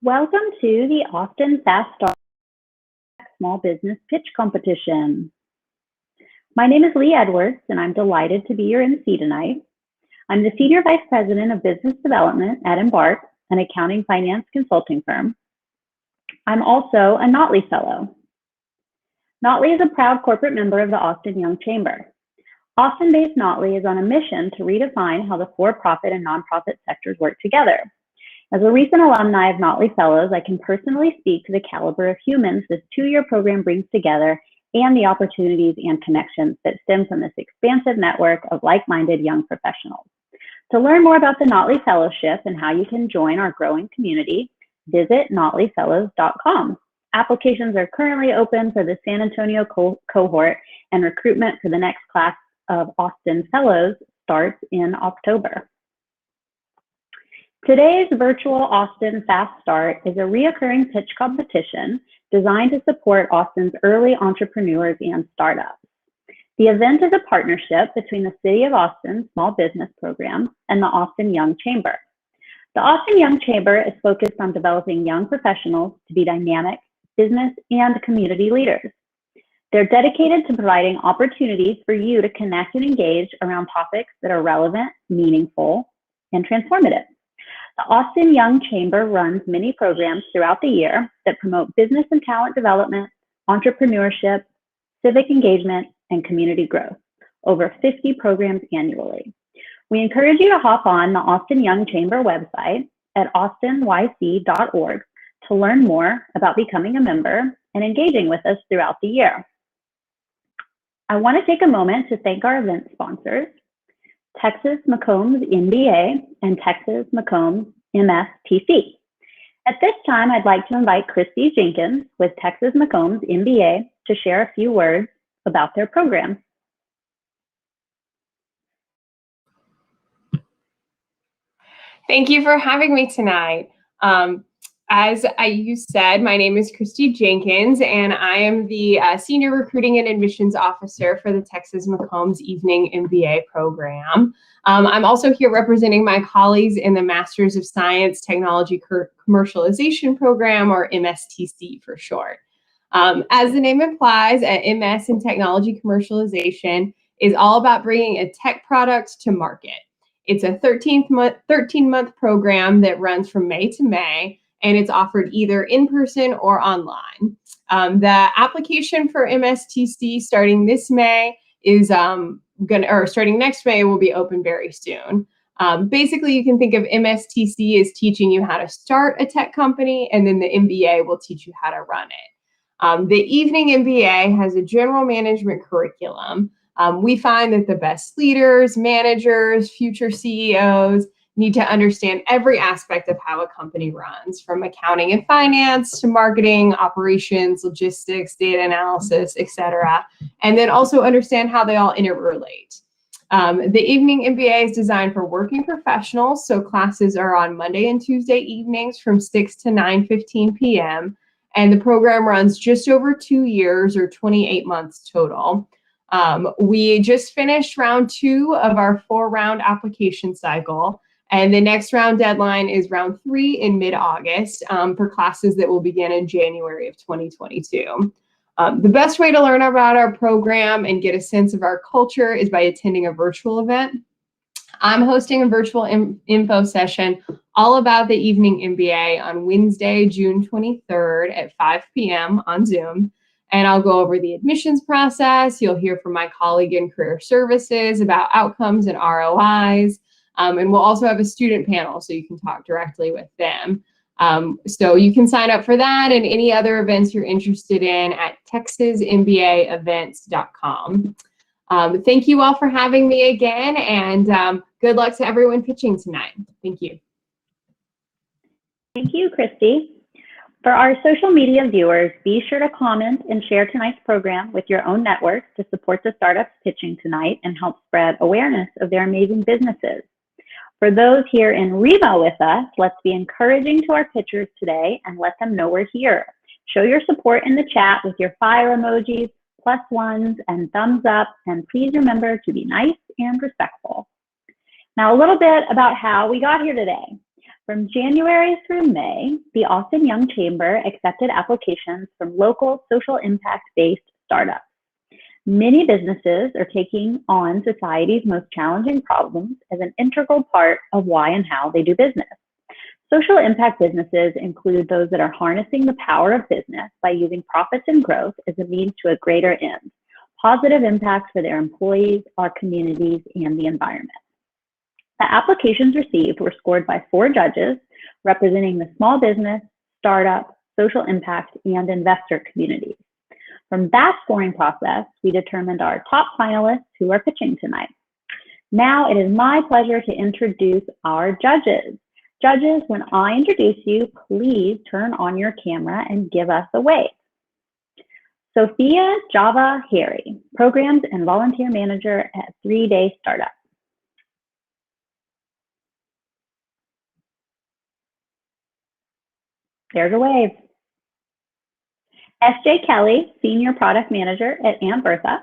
Welcome to the Austin Fast Start Small Business Pitch Competition. My name is Lee Edwards, and I'm delighted to be your MC tonight. I'm the Senior Vice President of Business Development at Embark, an accounting finance consulting firm. I'm also a Notley Fellow. Notley is a proud corporate member of the Austin Young Chamber. Austin-based Notley is on a mission to redefine how the for-profit and nonprofit sectors work together. As a recent alumni of Notley Fellows, I can personally speak to the caliber of humans this two-year program brings together and the opportunities and connections that stem from this expansive network of like-minded young professionals. To learn more about the Notley Fellowship and how you can join our growing community, visit notleyfellows.com. Applications are currently open for the San Antonio cohort, and recruitment for the next class of Austin Fellows starts in October. Today's virtual Austin Fast Start is a reoccurring pitch competition designed to support Austin's early entrepreneurs and startups. The event is a partnership between the City of Austin Small Business Program and the Austin Young Chamber. The Austin Young Chamber is focused on developing young professionals to be dynamic business and community leaders. They're dedicated to providing opportunities for you to connect and engage around topics that are relevant, meaningful, and transformative. The Austin Young Chamber runs many programs throughout the year that promote business and talent development, entrepreneurship, civic engagement, and community growth, over 50 programs annually. We encourage you to hop on the Austin Young Chamber website at austinyc.org to learn more about becoming a member and engaging with us throughout the year. I want to take a moment to thank our event sponsors, Texas McCombs MBA and Texas McCombs MSTC. At this time, I'd like to invite Christy Jenkins with Texas McCombs MBA to share a few words about their program. Thank you for having me tonight. As you said, my name is Christy Jenkins, and I am the Senior Recruiting and Admissions Officer for the Texas McCombs Evening MBA program. I'm also here representing my colleagues in the Masters of Science Technology Commercialization program, or MSTC for short. As the name implies, MS in Technology Commercialization is all about bringing a tech product to market. It's a 13-month program that runs from May to May, and it's offered either in person or online. The application for MSTC starting this May is starting next May will be open very soon. Basically, you can think of MSTC as teaching you how to start a tech company, and then the MBA will teach you how to run it. The evening MBA has a general management curriculum. We find that the best leaders, managers, future CEOs need to understand every aspect of how a company runs, from accounting and finance to marketing, operations, logistics, data analysis, etc., and then also understand how they all interrelate. The evening MBA is designed for working professionals, so classes are on Monday and Tuesday evenings from 6 to 9:15 p.m., and the program runs just over 2 years, or 28 months total. We just finished round 2 of our 4-round application cycle, and the next round deadline is round 3 in mid-August for classes that will begin in January of 2022. The best way to learn about our program and get a sense of our culture is by attending a virtual event. I'm hosting a virtual info session all about the evening MBA on Wednesday, June 23rd at 5 p.m. on Zoom. And I'll go over the admissions process. You'll hear from my colleague in career services about outcomes and ROIs. And we'll also have a student panel, so you can talk directly with them. So you can sign up for that and any other events you're interested in at texasmbaevents.com. Thank you all for having me again, and good luck to everyone pitching tonight. Thank you. Thank you, Christy. For our social media viewers, be sure to comment and share tonight's program with your own networks to support the startups pitching tonight and help spread awareness of their amazing businesses. For those here in Remo with us, let's be encouraging to our pitchers today and let them know we're here. Show your support in the chat with your fire emojis, +1s, and thumbs up, and please remember to be nice and respectful. Now, a little bit about how we got here today. From January through May, the Austin Young Chamber accepted applications from local social impact-based startups. Many businesses are taking on society's most challenging problems as an integral part of why and how they do business. Social impact businesses include those that are harnessing the power of business by using profits and growth as a means to a greater end, positive impacts for their employees, our communities, and the environment. The applications received were scored by 4 judges representing the small business, startup, social impact, and investor communities. From that scoring process, we determined our top finalists who are pitching tonight. Now it is my pleasure to introduce our judges. Judges, when I introduce you, please turn on your camera and give us a wave. Sophia Java Harry, Programs and Volunteer Manager at 3 Day Startup. There's a wave. S.J. Kelly, Senior Product Manager at Aunt Bertha.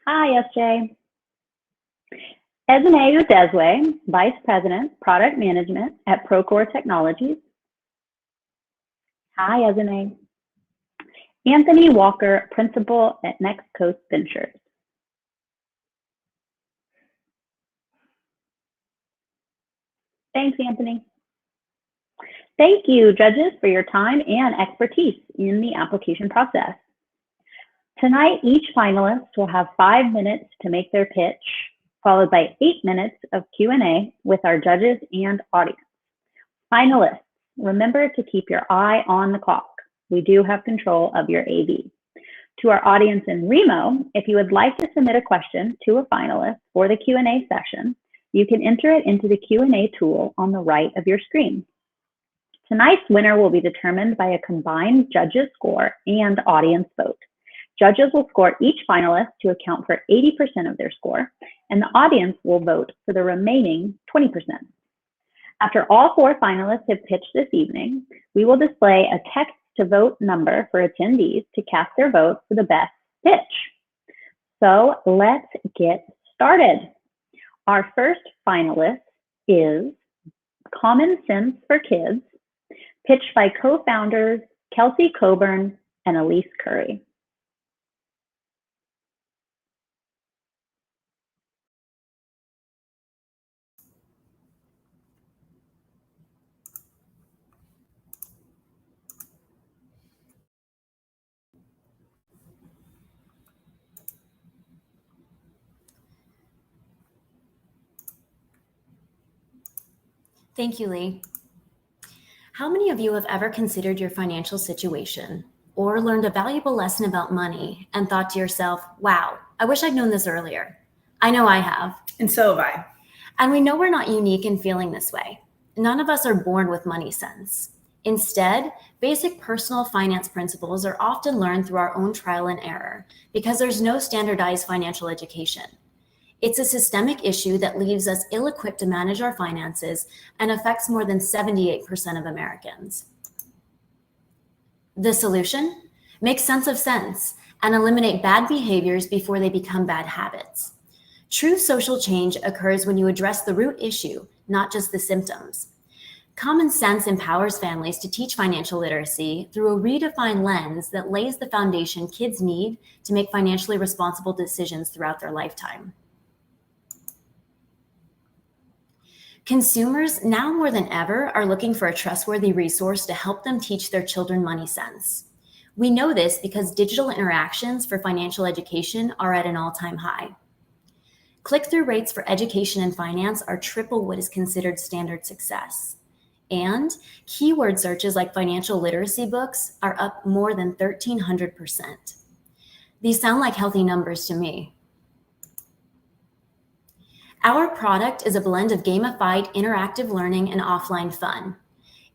Hi, S.J. Ezine Udezwe, Vice President, Product Management at Procore Technologies. Hi, Ezine. Anthony Walker, Principal at Next Coast Ventures. Thanks, Anthony. Thank you, judges, for your time and expertise in the application process. Tonight, each finalist will have 5 minutes to make their pitch, followed by 8 minutes of Q&A with our judges and audience. Finalists, remember to keep your eye on the clock. We do have control of your AV. To our audience in Remo, if you would like to submit a question to a finalist for the Q&A session, you can enter it into the Q&A tool on the right of your screen. Tonight's winner will be determined by a combined judges score and audience vote. Judges will score each finalist to account for 80% of their score, and the audience will vote for the remaining 20%. After all 4 finalists have pitched this evening, we will display a text to vote number for attendees to cast their vote for the best pitch. So let's get started. Our first finalist is Common Sense for Kids, pitched by co-founders Kelsey Coburn and Elise Curry. Thank you, Lee. How many of you have ever considered your financial situation or learned a valuable lesson about money and thought to yourself, wow, I wish I'd known this earlier? I know I have. And so have I. And we know we're not unique in feeling this way. None of us are born with money sense. Instead, basic personal finance principles are often learned through our own trial and error because there's no standardized financial education. It's a systemic issue that leaves us ill-equipped to manage our finances and affects more than 78% of Americans. The solution? Make sense of sense and eliminate bad behaviors before they become bad habits. True social change occurs when you address the root issue, not just the symptoms. Common sense empowers families to teach financial literacy through a redefined lens that lays the foundation kids need to make financially responsible decisions throughout their lifetime. Consumers now more than ever are looking for a trustworthy resource to help them teach their children money sense. We know this because digital interactions for financial education are at an all-time high. Click-through rates for education and finance are triple what is considered standard success. And keyword searches like financial literacy books are up more than 1,300%. These sound like healthy numbers to me. Our product is a blend of gamified interactive learning and offline fun.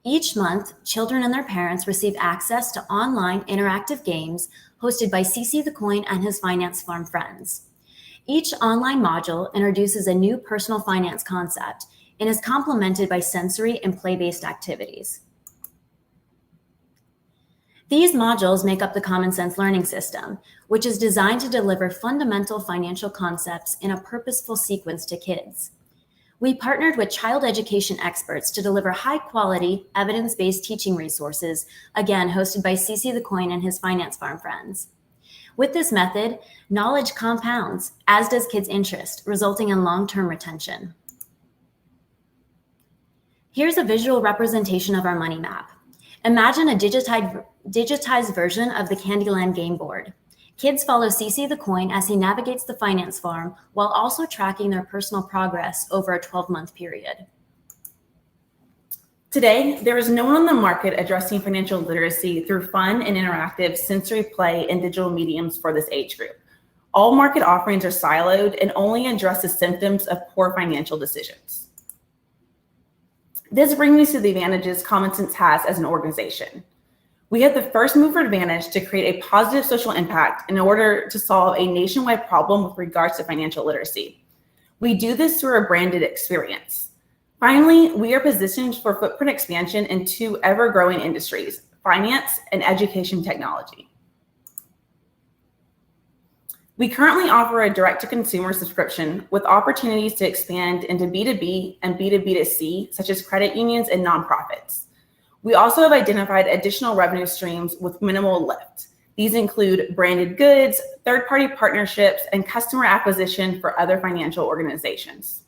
Each month, children and their parents receive access to online interactive games hosted by CC the Coin and his Finance Farm friends. Each online module introduces a new personal finance concept and is complemented by sensory and play-based activities. These modules make up the Common Sense Learning System, which is designed to deliver fundamental financial concepts in a purposeful sequence to kids. We partnered with child education experts to deliver high-quality, evidence-based teaching resources, again, hosted by CC the Coin and his Finance Farm friends. With this method, knowledge compounds, as does kids' interest, resulting in long-term retention. Here's a visual representation of our money map. Imagine a digitized version of the Candyland game board. Kids follow CC the Coin as he navigates the finance farm while also tracking their personal progress over a 12-month period. Today, there is no one on the market addressing financial literacy through fun and interactive sensory play and digital mediums for this age group. All market offerings are siloed and only address the symptoms of poor financial decisions. This brings me to the advantages Common Sense has as an organization. We have the first mover advantage to create a positive social impact in order to solve a nationwide problem with regards to financial literacy. We do this through a branded experience. Finally, we are positioned for footprint expansion in two ever-growing industries, finance and education technology. We currently offer a direct-to-consumer subscription with opportunities to expand into B2B and B2B2C, such as credit unions and nonprofits. We also have identified additional revenue streams with minimal lift. These include branded goods, third-party partnerships, and customer acquisition for other financial organizations.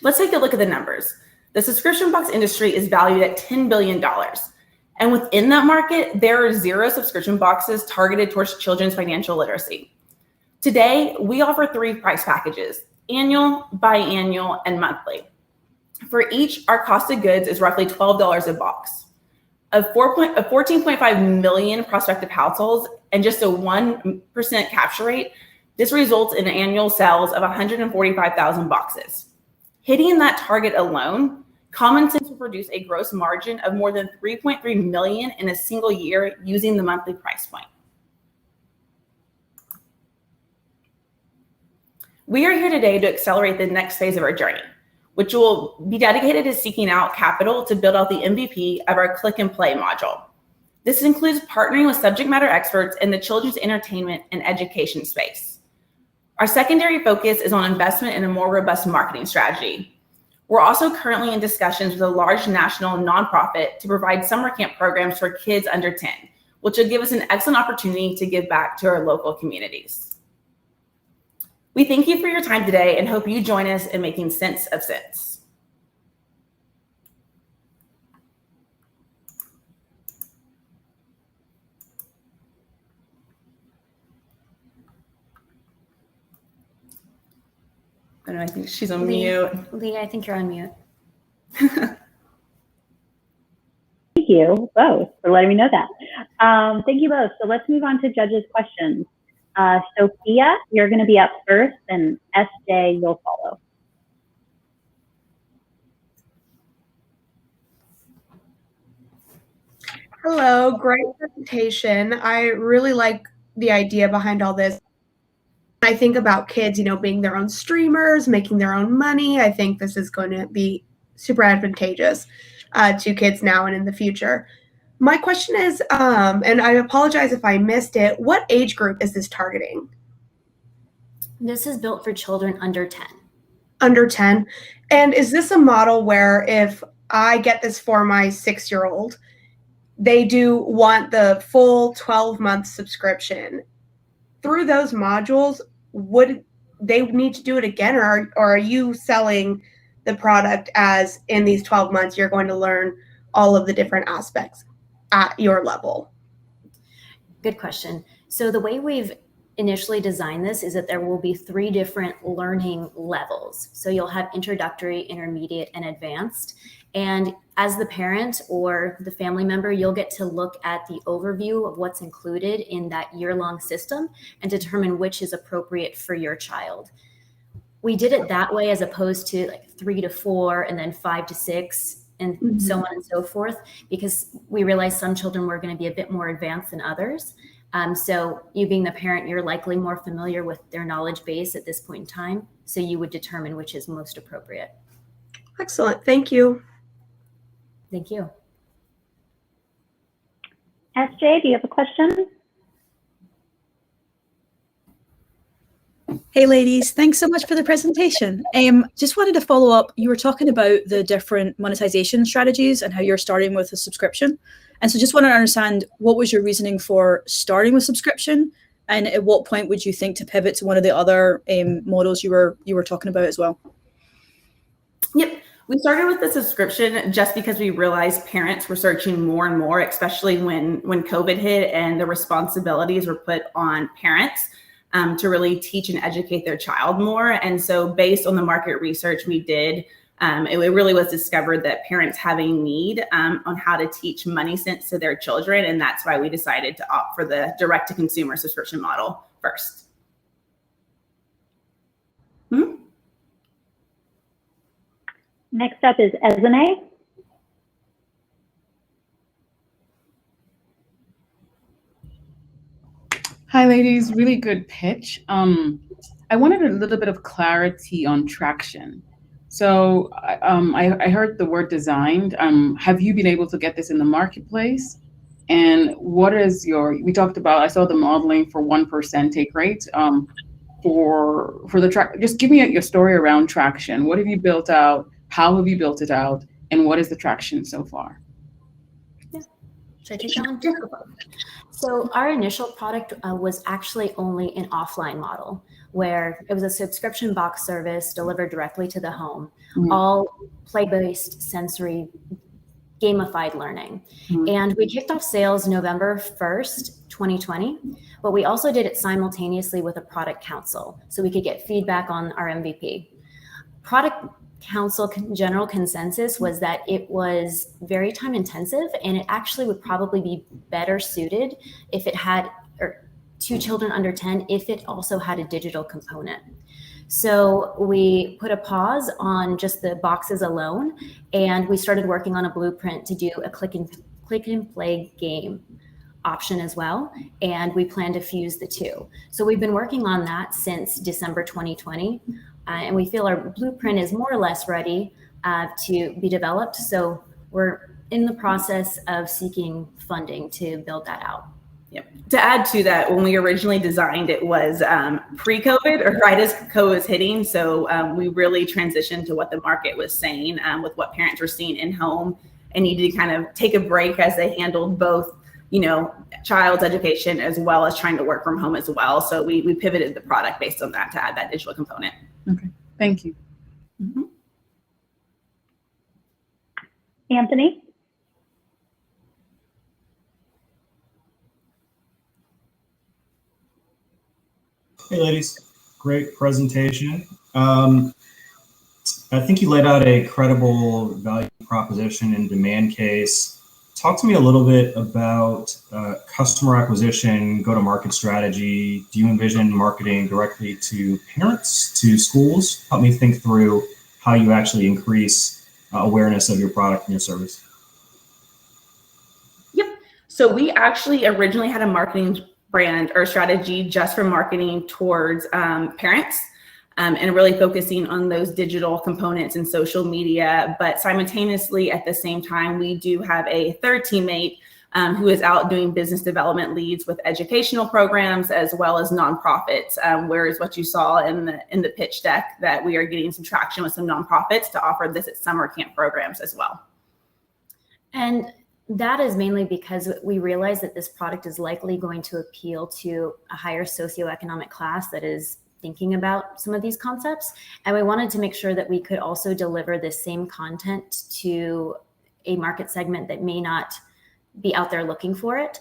Let's take a look at the numbers. The subscription box industry is valued at $10 billion. And within that market, there are 0 subscription boxes targeted towards children's financial literacy. Today, we offer 3 price packages: annual, biannual, and monthly. For each, our cost of goods is roughly $12 a box. Of 14.5 million prospective households and just a 1% capture rate, this results in annual sales of 145,000 boxes. Hitting that target alone, Common Sense will produce a gross margin of more than $3.3 million in a single year using the monthly price point. We are here today to accelerate the next phase of our journey, which will be dedicated to seeking out capital to build out the MVP of our Click and Play module. This includes partnering with subject matter experts in the children's entertainment and education space. Our secondary focus is on investment in a more robust marketing strategy. We're also currently in discussions with a large national nonprofit to provide summer camp programs for kids under 10, which will give us an excellent opportunity to give back to our local communities. We thank you for your time today and hope you join us in making sense of sense. I don't know, I think she's on mute. Lee, I think you're on mute. Thank you both for letting me know that. Thank you both. So let's move on to judges' questions. Sophia, you're going to be up first, and SJ, you'll follow. Hello, great presentation. I really like the idea behind all this. I think about kids, being their own streamers, making their own money. I think this is going to be super advantageous to kids now and in the future. My question is, and I apologize if I missed it, what age group is this targeting? This is built for children under 10. Under 10. And is this a model where if I get this for my 6-year-old, they do want the full 12-month subscription? Through those modules, would they need to do it again, or are you selling the product as in these 12 months you're going to learn all of the different aspects at your level? Good question. So the way we've initially designed this is that there will be 3 different learning levels. So you'll have introductory, intermediate, and advanced. And as the parent or the family member, you'll get to look at the overview of what's included in that year-long system and determine which is appropriate for your child. We did it that way as opposed to like 3 to 4 and then 5 to 6 and so on and so forth, because we realized some children were going to be a bit more advanced than others. So you being the parent, you're likely more familiar with their knowledge base at this point in time. So you would determine which is most appropriate. Excellent. Thank you. Thank you. SJ, do you have a question? Hey ladies, thanks so much for the presentation. Just wanted to follow up. You were talking about the different monetization strategies and how you're starting with a subscription. And so just want to understand, what was your reasoning for starting with subscription? And at what point would you think to pivot to one of the other models you were talking about as well? Yep. We started with the subscription just because we realized parents were searching more and more, especially when COVID hit and the responsibilities were put on parents to really teach and educate their child more. And so based on the market research we did, it really was discovered that parents have a need on how to teach money sense to their children. And that's why we decided to opt for the direct to consumer subscription model first. Next up is Esme. Hi, ladies. Really good pitch. I wanted a little bit of clarity on traction. So I heard the word designed. Have you been able to get this in the marketplace? And what is we talked about, I saw the modeling for 1% take rate for the track. Just give me your story around traction. What have you built out? How have you built it out? And what is the traction so far? Yeah. Should I take that one? So our initial product was actually only an offline model, where it was a subscription box service delivered directly to the home, all play-based, sensory, gamified learning. And we kicked off sales November 1st, 2020, but we also did it simultaneously with a product council so we could get feedback on our MVP. Product council general consensus was that it was very time intensive, and it actually would probably be better suited if it had to children under 10 if it also had a digital component. So we put a pause on just the boxes alone, and we started working on a blueprint to do a click and play game option as well, and we plan to fuse the two. So we've been working on that since December 2020. And we feel our blueprint is more or less ready to be developed. So we're in the process of seeking funding to build that out. Yep. To add to that, when we originally designed it was pre-COVID, or right as COVID was hitting. So we really transitioned to what the market was saying with what parents were seeing in home, and needed to kind of take a break as they handled both, child's education as well as trying to work from home as well. So we pivoted the product based on that to add that digital component. Okay, thank you. Anthony? Hey ladies, great presentation. I think you laid out a credible value proposition and demand case. Talk to me a little bit about customer acquisition, go-to-market strategy. Do you envision marketing directly to parents, to schools? Help me think through how you actually increase awareness of your product and your service. Yep. So we actually originally had a marketing brand or strategy just for marketing towards parents. And really focusing on those digital components and social media. But simultaneously, at the same time, we do have a third teammate who is out doing business development leads with educational programs as well as nonprofits. Whereas what you saw in the pitch deck, that we are getting some traction with some nonprofits to offer this at summer camp programs as well. And that is mainly because we realize that this product is likely going to appeal to a higher socioeconomic class that is thinking about some of these concepts. And we wanted to make sure that we could also deliver this same content to a market segment that may not be out there looking for it.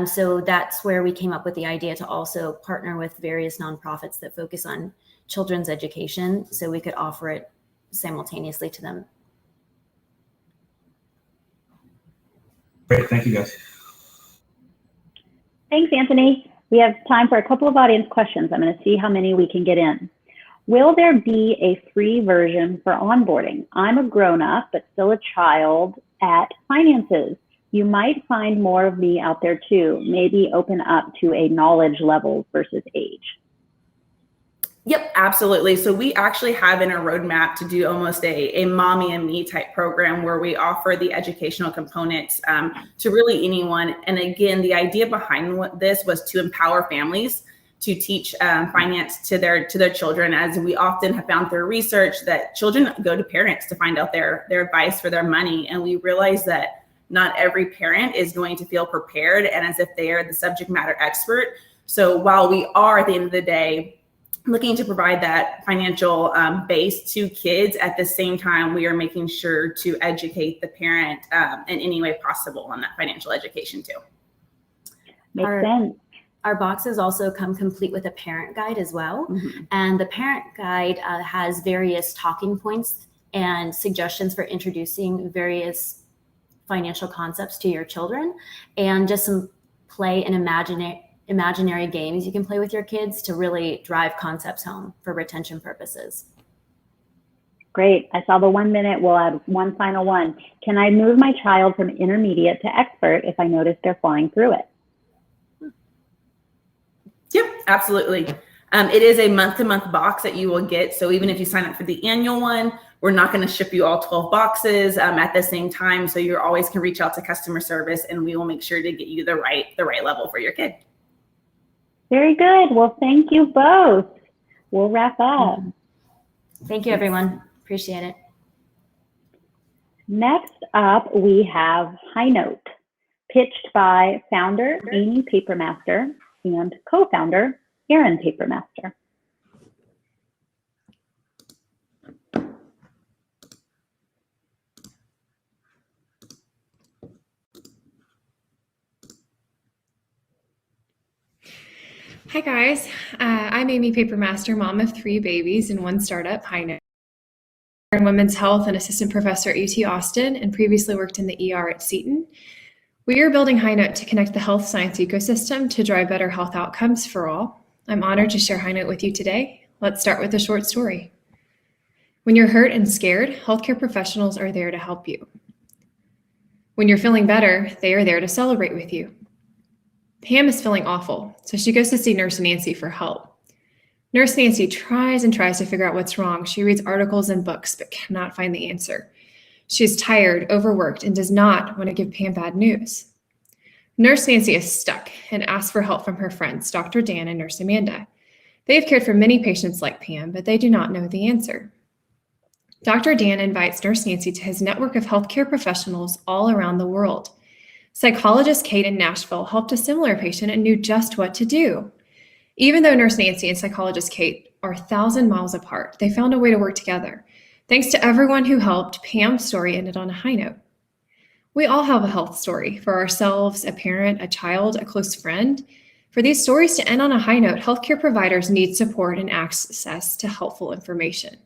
So that's where we came up with the idea to also partner with various nonprofits that focus on children's education, so we could offer it simultaneously to them. Great, thank you guys. Thanks, Anthony. We have time for a couple of audience questions. I'm going to see how many we can get in. Will there be a free version for onboarding? I'm a grown-up, but still a child at finances. You might find more of me out there too. Maybe open up to a knowledge level versus age. Yep, absolutely. So we actually have in our roadmap to do almost a mommy and me type program where we offer the educational components to really anyone. And again, the idea behind this was to empower families teach finance to their children, as we often have found through research that children go to parents to find out their advice for their money. And we realize that not every parent is going to feel prepared and as if they are the subject matter expert. So while we are at the end of the day looking to provide that financial base to kids, at the same time, we are making sure to educate the parent in any way possible on that financial education too. Makes sense. Our boxes also come complete with a parent guide as well. Mm-hmm. And the parent guide has various talking points and suggestions for introducing various financial concepts to your children, and just some play and imaginary games you can play with your kids to really drive concepts home for retention purposes. Great. I saw the 1 minute. We'll add one final one. Can I move my child from intermediate to expert if I notice they're flying through it? Yep, absolutely. It is a month-to-month box that you will get. So even if you sign up for the annual one, we're not going to ship you all 12 boxes at the same time. So you always can reach out to customer service, and we will make sure to get you the right level for your kid. Very good. Well, thank you both. We'll wrap up. Thank you, everyone. Appreciate it. Next up, we have High Note, pitched by founder Amy Papermaster and co-founder Erin Papermaster. Hi guys, I'm Amy Papermaster, mom of 3 babies and 1 startup, High Note. I'm in women's health and assistant professor at UT Austin, and previously worked in the ER at Seton. We are building High Note to connect the health science ecosystem to drive better health outcomes for all. I'm honored to share High Note with you today. Let's start with a short story. When you're hurt and scared, healthcare professionals are there to help you. When you're feeling better, they are there to celebrate with you. Pam is feeling awful, so she goes to see Nurse Nancy for help. Nurse Nancy tries and tries to figure out what's wrong. She reads articles and books, but cannot find the answer. She's tired, overworked, and does not want to give Pam bad news. Nurse Nancy is stuck and asks for help from her friends, Dr. Dan and Nurse Amanda. They have cared for many patients like Pam, but they do not know the answer. Dr. Dan invites Nurse Nancy to his network of healthcare professionals all around the world. Psychologist Kate in Nashville helped a similar patient and knew just what to do. Even though Nurse Nancy and Psychologist Kate are 1,000 miles apart, they found a way to work together. Thanks to everyone who helped, Pam's story ended on a high note. We all have a health story for ourselves, a parent, a child, a close friend. For these stories to end on a high note, healthcare providers need support and access to helpful information.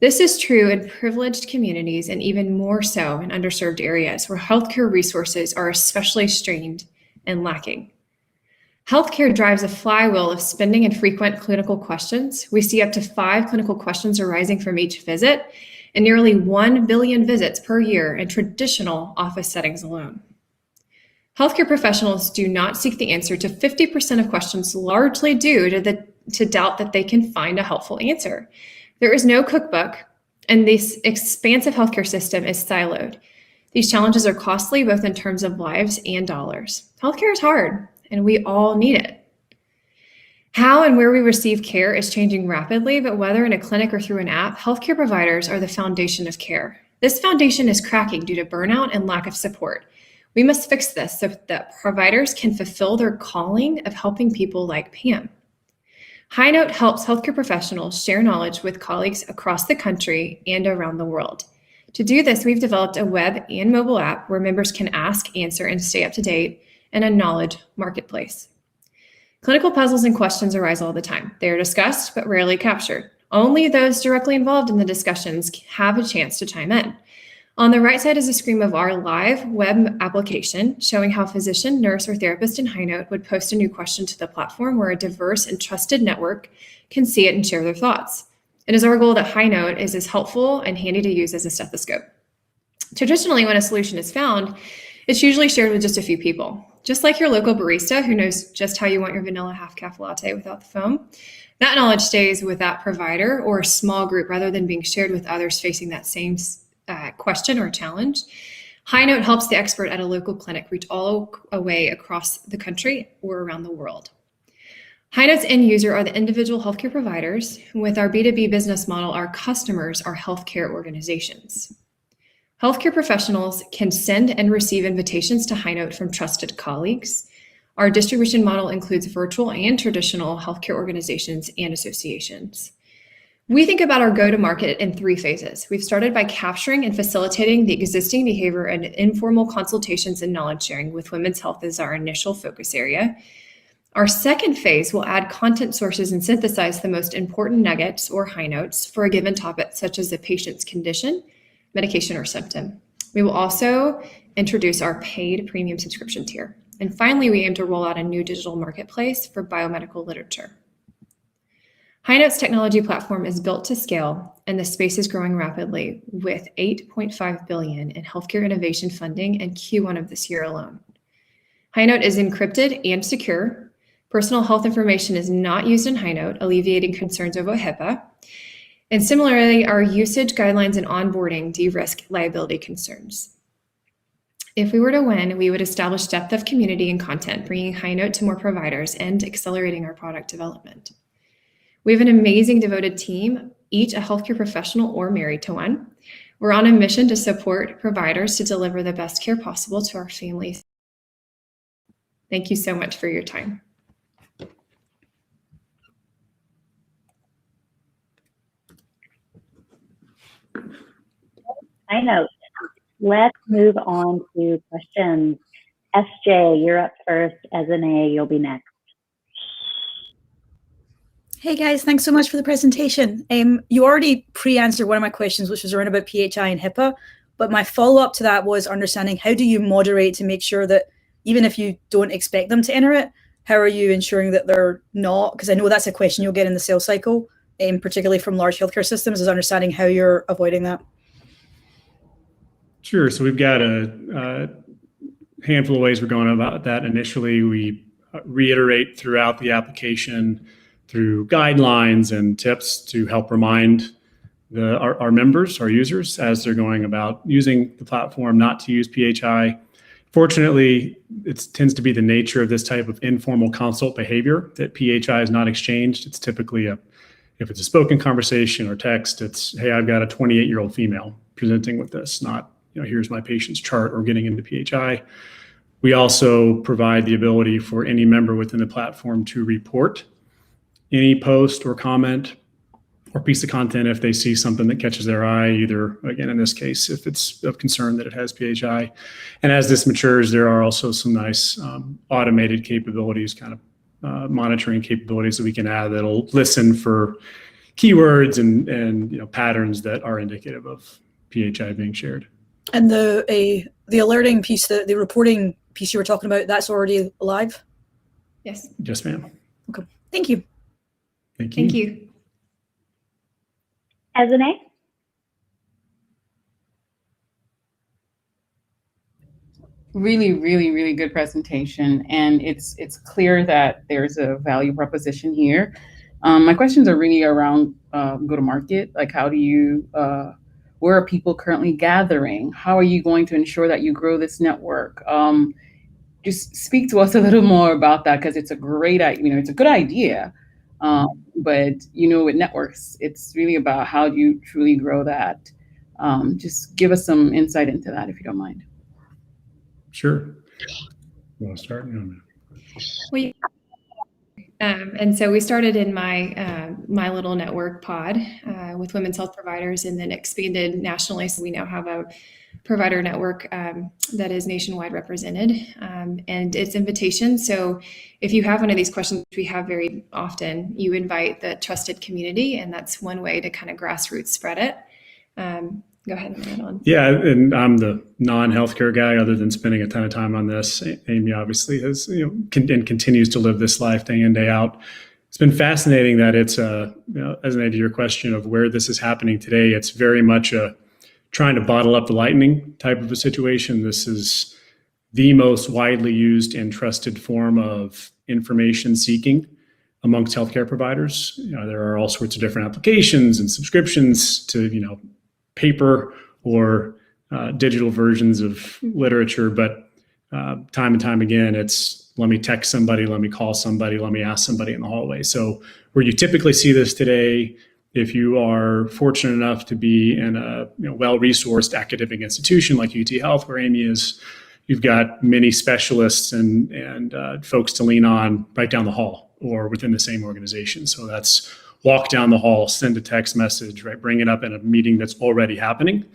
This is true in privileged communities and even more so in underserved areas where healthcare resources are especially strained and lacking. Healthcare drives a flywheel of spending and frequent clinical questions. We see up to 5 clinical questions arising from each visit, and nearly 1 billion visits per year in traditional office settings alone. Healthcare professionals do not seek the answer to 50% of questions, largely due to doubt that they can find a helpful answer. There is no cookbook, and this expansive healthcare system is siloed. These challenges are costly, both in terms of lives and dollars. Healthcare is hard, and we all need it. How and where we receive care is changing rapidly, but whether in a clinic or through an app, healthcare providers are the foundation of care. This foundation is cracking due to burnout and lack of support. We must fix this so that providers can fulfill their calling of helping people like Pam. High Note helps healthcare professionals share knowledge with colleagues across the country and around the world. To do this, we've developed a web and mobile app where members can ask, answer, and stay up to date, and a knowledge marketplace. Clinical puzzles and questions arise all the time. They are discussed, but rarely captured. Only those directly involved in the discussions have a chance to chime in. On the right side is a screen of our live web application showing how physician, nurse, or therapist in High Note would post a new question to the platform where a diverse and trusted network can see it and share their thoughts. It is our goal that High Note is as helpful and handy to use as a stethoscope. Traditionally, when a solution is found, it's usually shared with just a few people. Just like your local barista who knows just how you want your vanilla half-caff latte without the foam, that knowledge stays with that provider or a small group rather than being shared with others facing that same question or challenge. High Note helps the expert at a local clinic reach all a way across the country or around the world. High Note's end user are the individual healthcare providers. With our B2B business model, our customers are healthcare organizations. Healthcare professionals can send and receive invitations to High Note from trusted colleagues. Our distribution model includes virtual and traditional healthcare organizations and associations. We think about our go-to-market in 3 phases. We've started by capturing and facilitating the existing behavior and informal consultations and knowledge sharing with women's health as our initial focus area. Our second phase will add content sources and synthesize the most important nuggets or high notes for a given topic, such as a patient's condition, medication, or symptom. We will also introduce our paid premium subscription tier. And finally, we aim to roll out a new digital marketplace for biomedical literature. High Note's technology platform is built to scale, and the space is growing rapidly with $8.5 billion in healthcare innovation funding in Q1 of this year alone. High Note is encrypted and secure. Personal health information is not used in High Note, alleviating concerns over HIPAA. And similarly, our usage guidelines and onboarding de-risk liability concerns. If we were to win, we would establish depth of community and content, bringing High Note to more providers and accelerating our product development. We have an amazing devoted team, each a healthcare professional or married to one. We're on a mission to support providers to deliver the best care possible to our families. Thank you so much for your time. High Note. Let's move on to questions. SJ, you're up first. As an A, you'll be next. Hey guys, thanks so much for the presentation. You already pre-answered one of my questions, which was around about PHI and HIPAA, but my follow-up to that was understanding how do you moderate to make sure that even if you don't expect them to enter it, how are you ensuring that they're not? Because I know that's a question you'll get in the sales cycle, particularly from large healthcare systems, is understanding how you're avoiding that. Sure. So we've got a handful of ways we're going about that. Initially, we reiterate throughout the application through guidelines and tips to help remind our members, our users, as they're going about using the platform, not to use PHI. Fortunately, it tends to be the nature of this type of informal consult behavior that PHI is not exchanged. It's typically if it's a spoken conversation or text, it's, hey, I've got a 28-year-old female presenting with this, not, here's my patient's chart or getting into PHI. We also provide the ability for any member within the platform to report any post or comment or piece of content if they see something that catches their eye, either, again, in this case, if it's of concern that it has PHI. And as this matures, there are also some nice automated capabilities, kind of monitoring capabilities that we can add that'll listen for keywords and patterns that are indicative of PHI being shared. And the alerting piece, the reporting piece you were talking about, that's already live? Yes. Yes, ma'am. Okay. Thank you. Thank you. Thank you. As an A? Really, really, really good presentation. And it's clear that there's a value proposition here. My questions are really around go-to-market. Like, how do you, where are people currently gathering? How are you going to ensure that you grow this network? Just speak to us a little more about that, because it's a great, it's a good idea. But, with networks, it's really about how do you truly grow that. Just give us some insight into that, if you don't mind. Sure. You want to start? And so we started in my my little network pod with women's health providers, and then expanded nationally. So we now have a provider network that is nationwide represented, and it's invitation. So if you have one of these questions, which we have very often, you invite the trusted community, and that's one way to kind of grassroots spread it. Go ahead and add on. Yeah, and I'm the non-healthcare guy, other than spending a ton of time on this. Amy obviously has, and continues to live this life day in, day out. It's been fascinating that it's, as an aid to your question of where this is happening today, it's very much a trying to bottle up the lightning type of a situation. This is the most widely used and trusted form of information seeking amongst healthcare providers. There are all sorts of different applications and subscriptions to, paper or digital versions of literature, but time and time again, it's let me text somebody, let me call somebody, let me ask somebody in the hallway. So where you typically see this today, if you are fortunate enough to be in a well-resourced academic institution like UT Health, where Amy is, you've got many specialists and folks to lean on right down the hall or within the same organization. So that's walk down the hall, send a text message, right? Bring it up in a meeting that's already happening.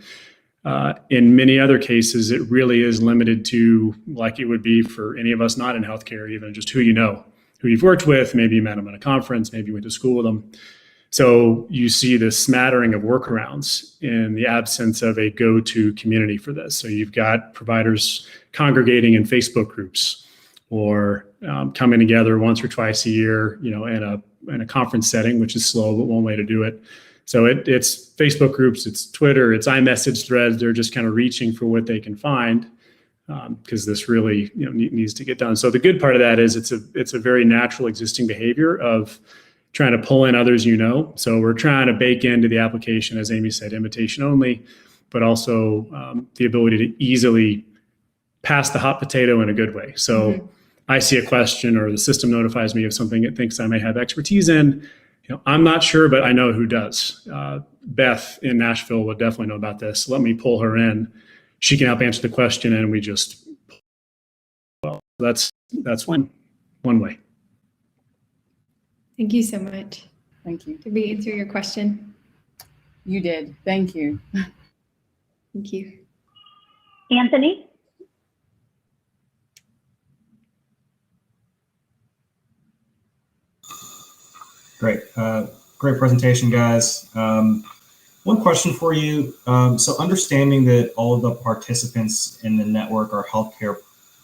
In many other cases, it really is limited to, like it would be for any of us not in healthcare, even just who you know, who you've worked with, maybe you met them at a conference, maybe you went to school with them. So you see this smattering of workarounds in the absence of a go-to community for this. So you've got providers congregating in Facebook groups or coming together once or twice a year, in a conference setting, which is slow, but one way to do it. So it's Facebook groups, it's Twitter, it's iMessage threads. They're just kind of reaching for what they can find because this really needs to get done. So the good part of that is it's a very natural existing behavior of trying to pull in others. So we're trying to bake into the application, as Amy said, invitation only, but also the ability to easily pass the hot potato in a good way. So I see a question or the system notifies me of something it thinks I may have expertise in. I'm not sure, but I know who does. Beth in Nashville would definitely know about this. Let me pull her in. She can help answer the question, and we just, that's one way. Thank you so much. Thank you. Did we answer your question? You did. Thank you. Thank you. Anthony? Great. Great presentation, guys. One question for you. So understanding that all of the participants in the network are healthcare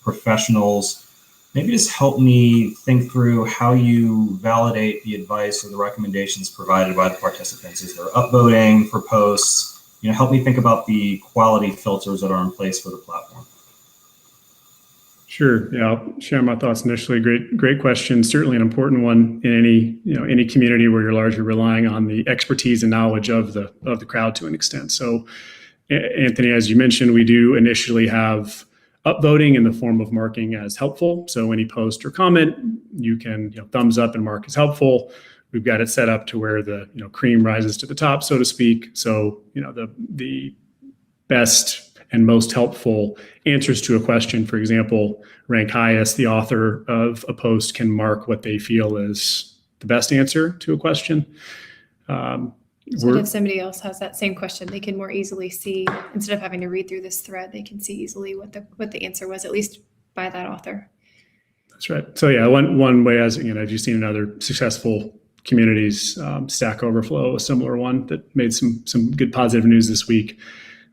professionals, maybe just help me think through how you validate the advice or the recommendations provided by the participants. Is there upvoting for posts? Help me think about the quality filters that are in place for the platform. Sure. Yeah, I'll share my thoughts initially. Great question. Certainly an important one in any community where you're largely relying on the expertise and knowledge of the crowd to an extent. So, Anthony, as you mentioned, we do initially have upvoting in the form of marking as helpful. So any post or comment, you can thumbs up and mark as helpful. We've got it set up to where the cream rises to the top, so to speak. So the best and most helpful answers to a question, for example, rank highest. The author of a post can mark what they feel is the best answer to a question. So if somebody else has that same question, they can more easily see, instead of having to read through this thread, they can see easily what the answer was, at least by that author. That's right. So yeah, one way, as I've just seen in other successful communities, Stack Overflow, a similar one that made some good positive news this week.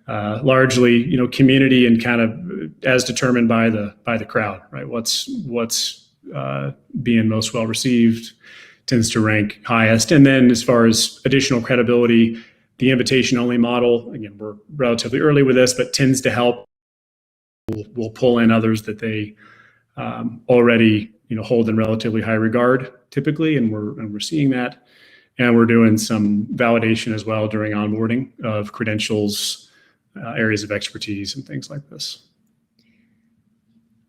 Largely, community and kind of as determined by the crowd, right? What's being most well received tends to rank highest. And then as far as additional credibility, the invitation only model, again, we're relatively early with this, but tends to help. We'll pull in others that they already hold in relatively high regard typically, and we're seeing that. And we're doing some validation as well during onboarding of credentials, areas of expertise and things like this.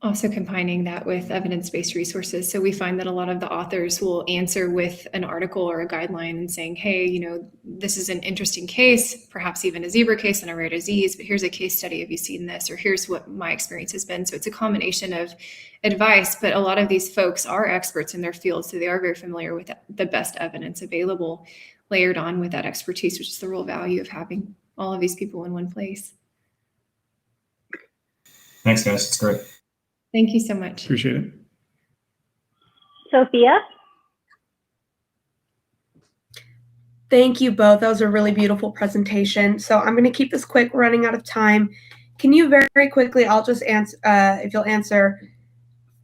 Also combining that with evidence-based resources. So we find that a lot of the authors will answer with an article or a guideline saying, hey, this is an interesting case, perhaps even a zebra case on a rare disease, but here's a case study. Have you seen this? Or here's what my experience has been. So it's a combination of advice, but a lot of these folks are experts in their field. So they are very familiar with the best evidence available, layered on with that expertise, which is the real value of having all of these people in one place. Thanks, guys. It's great. Thank you so much. Appreciate it. Sophia? Thank you both. That was a really beautiful presentation. So I'm going to keep this quick. We're running out of time. Can you very quickly, I'll just answer, if you'll answer,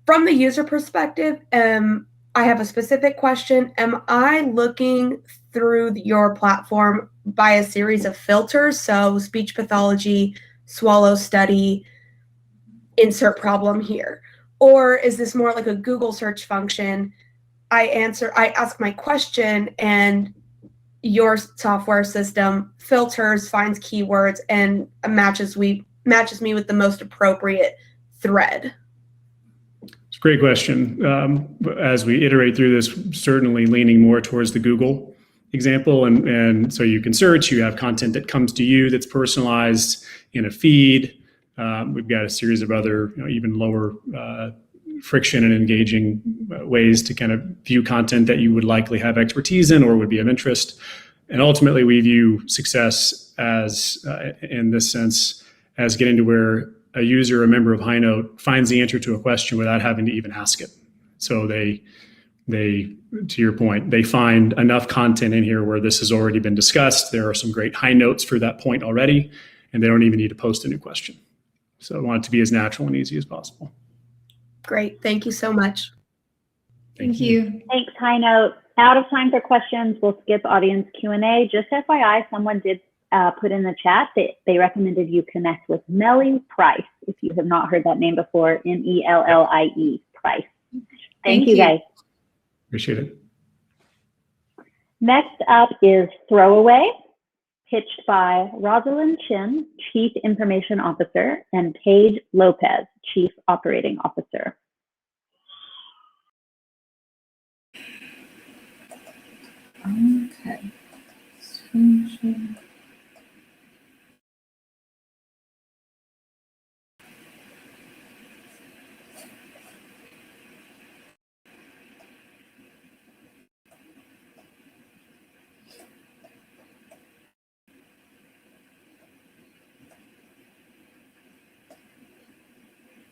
from the user perspective, I have a specific question. Am I looking through your platform by a series of filters? So speech pathology, swallow study, insert problem here. Or is this more like a Google search function? I ask my question and your software system filters, finds keywords, and matches me with the most appropriate thread. Great question. As we iterate through this, certainly leaning more towards the Google example. And so you can search, you have content that comes to you that's personalized in a feed. We've got a series of other, even lower friction and engaging ways to kind of view content that you would likely have expertise in or would be of interest. And ultimately, we view success as, in this sense, as getting to where a user, a member of Highnote, finds the answer to a question without having to even ask it. So they, to your point, they find enough content in here where this has already been discussed. There are some great high notes for that point already, and they don't even need to post a new question. So I want it to be as natural and easy as possible. Great. Thank you so much. Thank you. Thanks, Highnote. Out of time for questions. We'll skip audience Q&A. Just FYI, someone did put in the chat that they recommended you connect with Mellie Price, if you have not heard that name before, Mellie Price. Thank you, guys. Appreciate it. Next up is Throwaway, pitched by Rosalind Chin, Chief Information Officer, and Paige Lopez, Chief Operating Officer. Okay.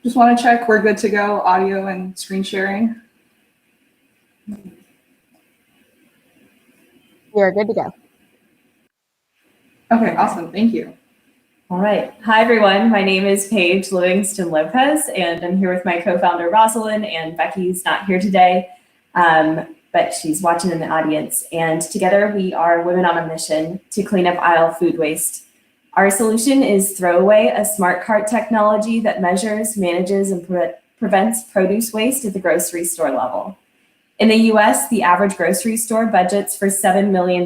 Just want to check we're good to go, audio and screen sharing. We're good to go. Okay, awesome. Thank you. All right. Hi, everyone. My name is Paige Livingston Lopez, and I'm here with my co-founder, Rosalind, and Becky's not here today, but she's watching in the audience. And together we are women on a mission to clean up aisle food waste. Our solution is Throwaway, a smart cart technology that measures, manages, and prevents produce waste at the grocery store level. In the US, the average grocery store budgets for $7 million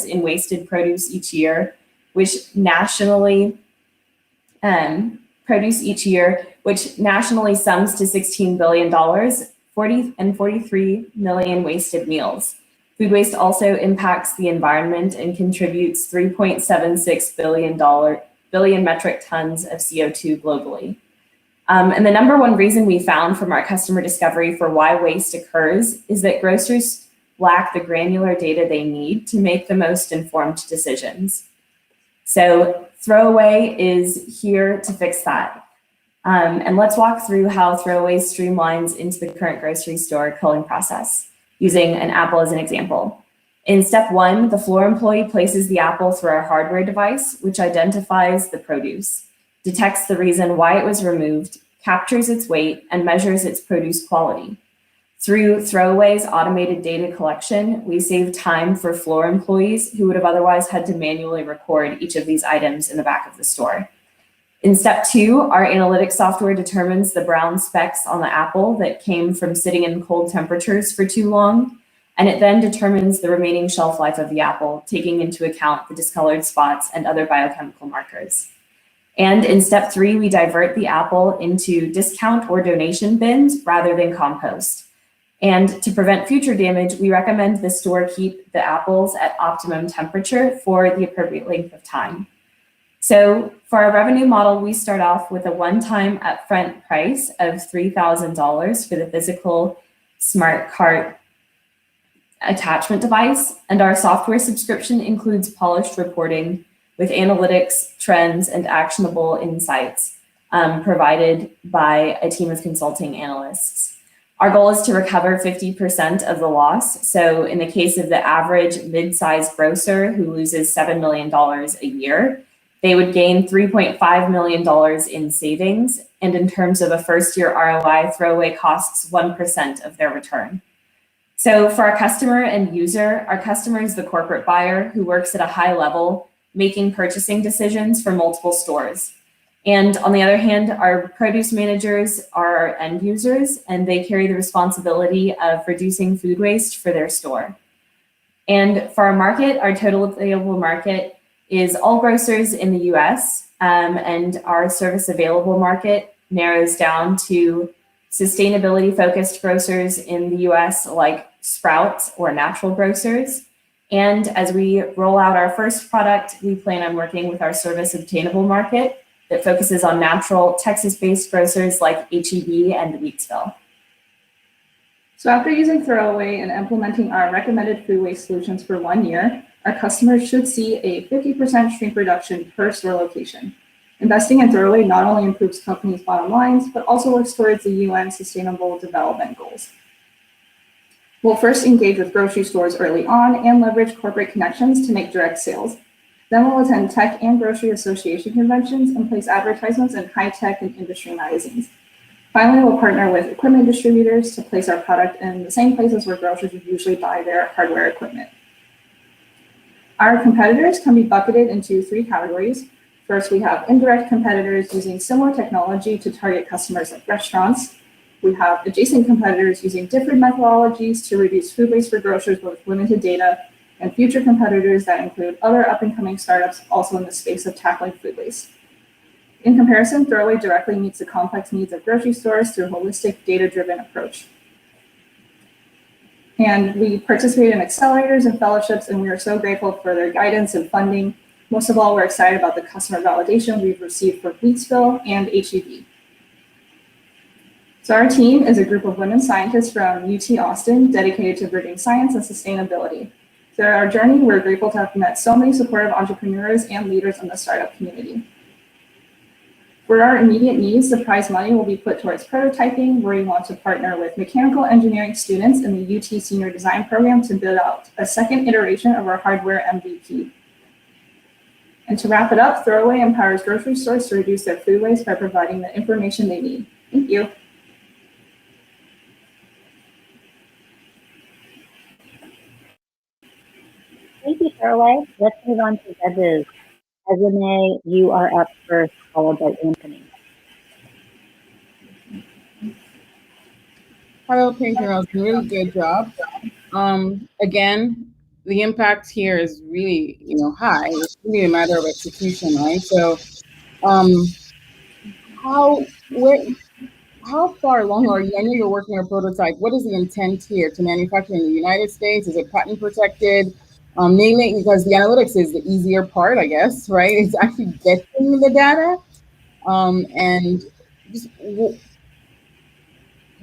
in wasted produce each year, which nationally sums to $16 billion, and 43 million wasted meals. Food waste also impacts the environment and contributes 3.76 billion metric tons of CO2 globally. And the number one reason we found from our customer discovery for why waste occurs is that grocers lack the granular data they need to make the most informed decisions. So Throwaway is here to fix that. And let's walk through how Throwaway streamlines into the current grocery store culling process, using an apple as an example. In step one, the floor employee places the apple through our hardware device, which identifies the produce, detects the reason why it was removed, captures its weight, and measures its produce quality. Through Throwaway's automated data collection, we save time for floor employees who would have otherwise had to manually record each of these items in the back of the store. In step two, our analytics software determines the brown specks on the apple that came from sitting in cold temperatures for too long, and it then determines the remaining shelf life of the apple, taking into account the discolored spots and other biochemical markers. And in step three, we divert the apple into discount or donation bins rather than compost. And to prevent future damage, we recommend the store keep the apples at optimum temperature for the appropriate length of time. So for our revenue model, we start off with a one-time upfront price of $3,000 for the physical smart cart attachment device. And our software subscription includes polished reporting with analytics, trends, and actionable insights provided by a team of consulting analysts. Our goal is to recover 50% of the loss. So in the case of the average mid-sized grocer who loses $7 million a year, they would gain $3.5 million in savings. And in terms of a first-year ROI, Throwaway costs 1% of their return. So for our customer and user, our customer is the corporate buyer who works at a high level, making purchasing decisions for multiple stores. And on the other hand, our produce managers are our end users, and they carry the responsibility of reducing food waste for their store. And for our market, our total available market is all grocers in the US, and our service available market narrows down to sustainability-focused grocers in the US like Sprouts or Natural Grocers. And as we roll out our first product, we plan on working with our service obtainable market that focuses on natural Texas-based grocers like H-E-B and Wheatsville. So after using Throwaway and implementing our recommended food waste solutions for 1 year, our customers should see a 50% shrink reduction per store location. Investing in Throwaway not only improves companies' bottom lines, but also works towards the UN Sustainable Development Goals. We'll first engage with grocery stores early on and leverage corporate connections to make direct sales. Then we'll attend tech and grocery association conventions and place advertisements in high-tech and industry magazines. Finally, we'll partner with equipment distributors to place our product in the same places where grocers would usually buy their hardware equipment. Our competitors can be bucketed into 3 categories. First, we have indirect competitors using similar technology to target customers like restaurants. We have adjacent competitors using different methodologies to reduce food waste for grocers with limited data, and future competitors that include other up-and-coming startups also in the space of tackling food waste. In comparison, Throwaway directly meets the complex needs of grocery stores through a holistic, data-driven approach. And we participate in accelerators and fellowships, and we are so grateful for their guidance and funding. Most of all, we're excited about the customer validation we've received from Wheatsville and H-E-B. So our team is a group of women scientists from UT Austin dedicated to bridging science and sustainability. Through our journey, we're grateful to have met so many supportive entrepreneurs and leaders in the startup community. For our immediate needs, the prize money will be put towards prototyping, where we want to partner with mechanical engineering students in the UT Senior Design Program to build out a second iteration of our hardware MVP. And to wrap it up, Throwaway empowers grocery stores to reduce their food waste by providing the information they need. Thank you. Thank you, Throwaway. Let's move on to judges. Esme, you are up first, followed by Anthony. Hello, Pedro. Really good job. Again, the impact here is really, high. It's really a matter of execution, right? So, how far along are you? I know you're working on a prototype. What is the intent here? To manufacture in the United States? Is it patent protected? Mainly because the analytics is the easier part, I guess, right? It's actually getting the data. And just,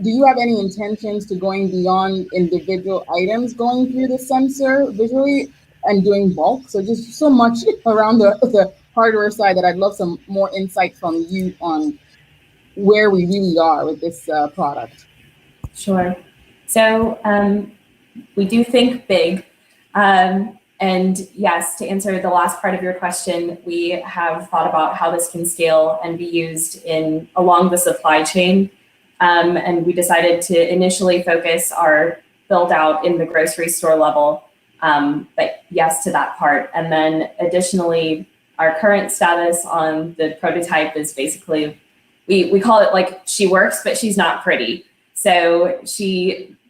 do you have any intentions to going beyond individual items going through the sensor visually and doing bulk? So just so much around the hardware side that I'd love some more insight from you on where we really are with this product. Sure. So we do think big. And yes, to answer the last part of your question, we have thought about how this can scale and be used along the supply chain. And we decided to initially focus our build out in the grocery store level, but yes to that part. And then additionally, our current status on the prototype is basically, we call it like she works, but she's not pretty. So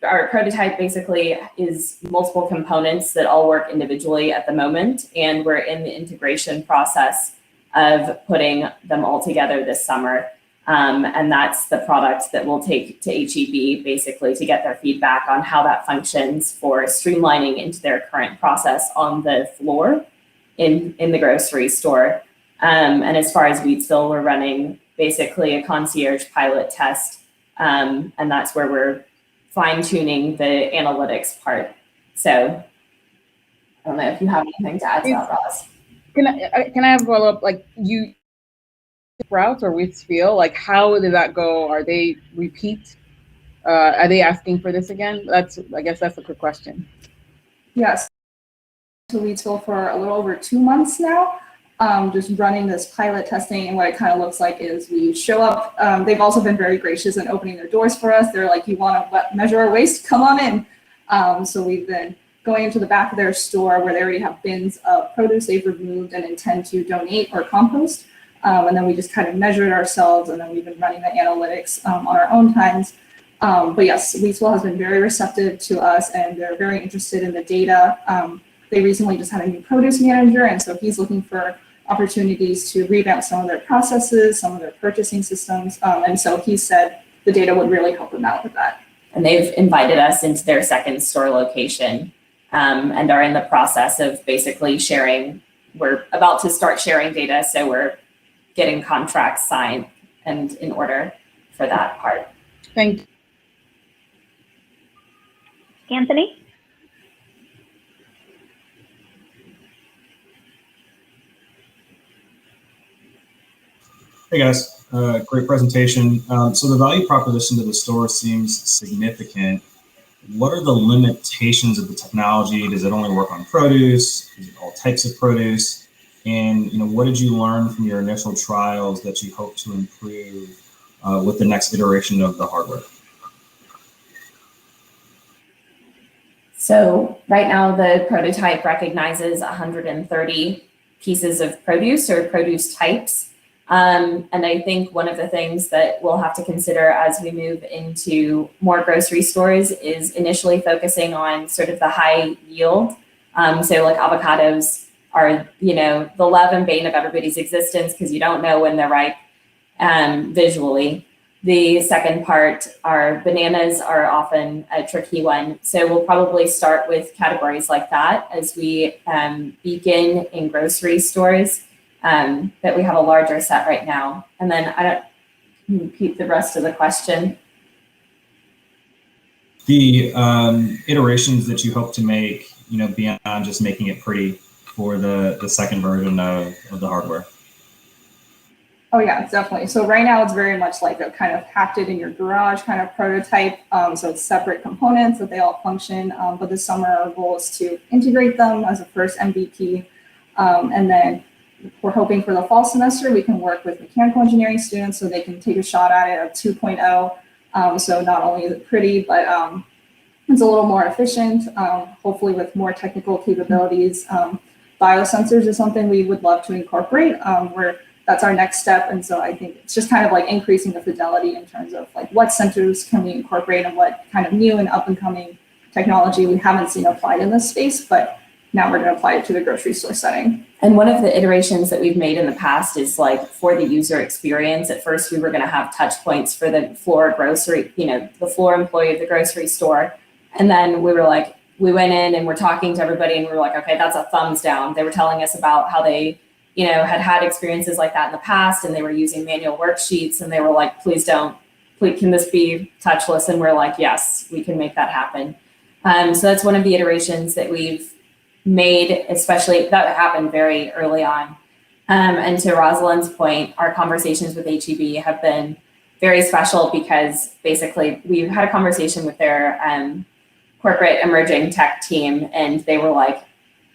our prototype basically is multiple components that all work individually at the moment. And we're in the integration process of putting them all together this summer. And that's the product that we'll take to H-E-B basically to get their feedback on how that functions for streamlining into their current process on the floor in the grocery store. And as far as Wheatsville, we're running basically a concierge pilot test. And that's where we're fine-tuning the analytics part. So I don't know if you have anything to add to that, Ross. Can I have a follow-up? Like you Sprouts or Wheatsville, like how did that go? Are they repeat? Are they asking for this again? I guess that's a quick question. Yes, to Wheatsville for a little over 2 months now. Just running this pilot testing, and what it kind of looks like is we show up. They've also been very gracious in opening their doors for us. They're like, you want to measure our waste? Come on in. So we've been going into the back of their store where they already have bins of produce they've removed and intend to donate or compost. And then we just kind of measure it ourselves, and then we've been running the analytics on our own times. But yes, Wheatsville has been very receptive to us, and they're very interested in the data. They recently just had a new produce manager, and so he's looking for opportunities to revamp some of their processes, some of their purchasing systems. And so he said, the data would really help them out with that. And they've invited us into their second store location and are in the process of basically sharing. We're about to start sharing data, so we're getting contracts signed and in order for that part. Thank you. Anthony? Hey guys, great presentation. So the value proposition to the store seems significant. What are the limitations of the technology? Does it only work on produce? Is it all types of produce? And what did you learn from your initial trials that you hope to improve with the next iteration of the hardware? So right now the prototype recognizes 130 pieces of produce or produce types. And I think one of the things that we'll have to consider as we move into more grocery stores is initially focusing on sort of the high yield. So like avocados are, the love and bane of everybody's existence because you don't know when they're ripe visually. The second part are bananas are often a tricky one. So we'll probably start with categories like that as we begin in grocery stores. But we have a larger set right now. And then I don't repeat the rest of the question. The iterations that you hope to make, beyond just making it pretty for the second version of the hardware. Oh yeah, definitely. So right now it's very much like a kind of packed it in your garage kind of prototype. So it's separate components that they all function. But this summer our goal is to integrate them as a first MVP. And then we're hoping for the fall semester we can work with mechanical engineering students so they can take a shot at it of 2.0. So not only is it pretty, but it's a little more efficient, hopefully with more technical capabilities. Biosensors is something we would love to incorporate. That's our next step. And so I think it's just kind of like increasing the fidelity in terms of like what sensors can we incorporate and what kind of new and up and coming technology we haven't seen applied in this space, but now we're going to apply it to the grocery store setting. And one of the iterations that we've made in the past is like for the user experience. At first, we were going to have touch points for the floor grocery, the floor employee of the grocery store. And then we went in and we're talking to everybody and we were like, okay, that's a thumbs down. They were telling us about how they, had experiences like that in the past and they were using manual worksheets and they were like, please, can this be touchless? And we're like, yes, we can make that happen. So that's one of the iterations that we've made, especially that happened very early on. And to Rosalind's point, our conversations with HEB have been very special because basically we've had a conversation with their corporate emerging tech team and they were like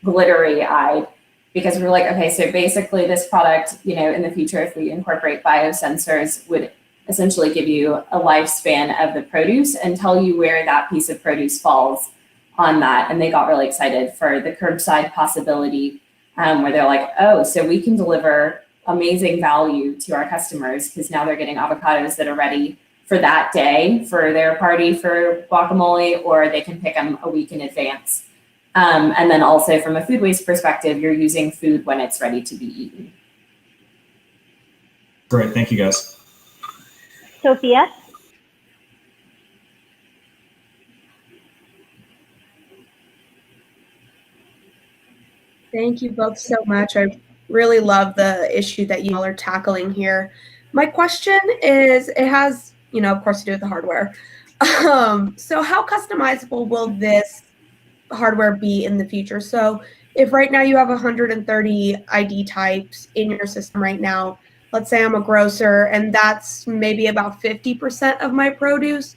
glittery eyed because we were like, okay, so basically this product, in the future, if we incorporate biosensors would essentially give you a lifespan of the produce and tell you where that piece of produce falls on that. And they got really excited for the curbside possibility where they're like, oh, so we can deliver amazing value to our customers because now they're getting avocados that are ready for that day for their party for guacamole, or they can pick them a week in advance. And then also from a food waste perspective, you're using food when it's ready to be eaten. Great, thank you guys. Sophia? Thank you both so much. I really love the issue that you all are tackling here. My question is, it has, of course, to do with the hardware. So how customizable will this hardware be in the future? So if right now you have 130 ID types in your system right now, let's say I'm a grocer and that's maybe about 50% of my produce,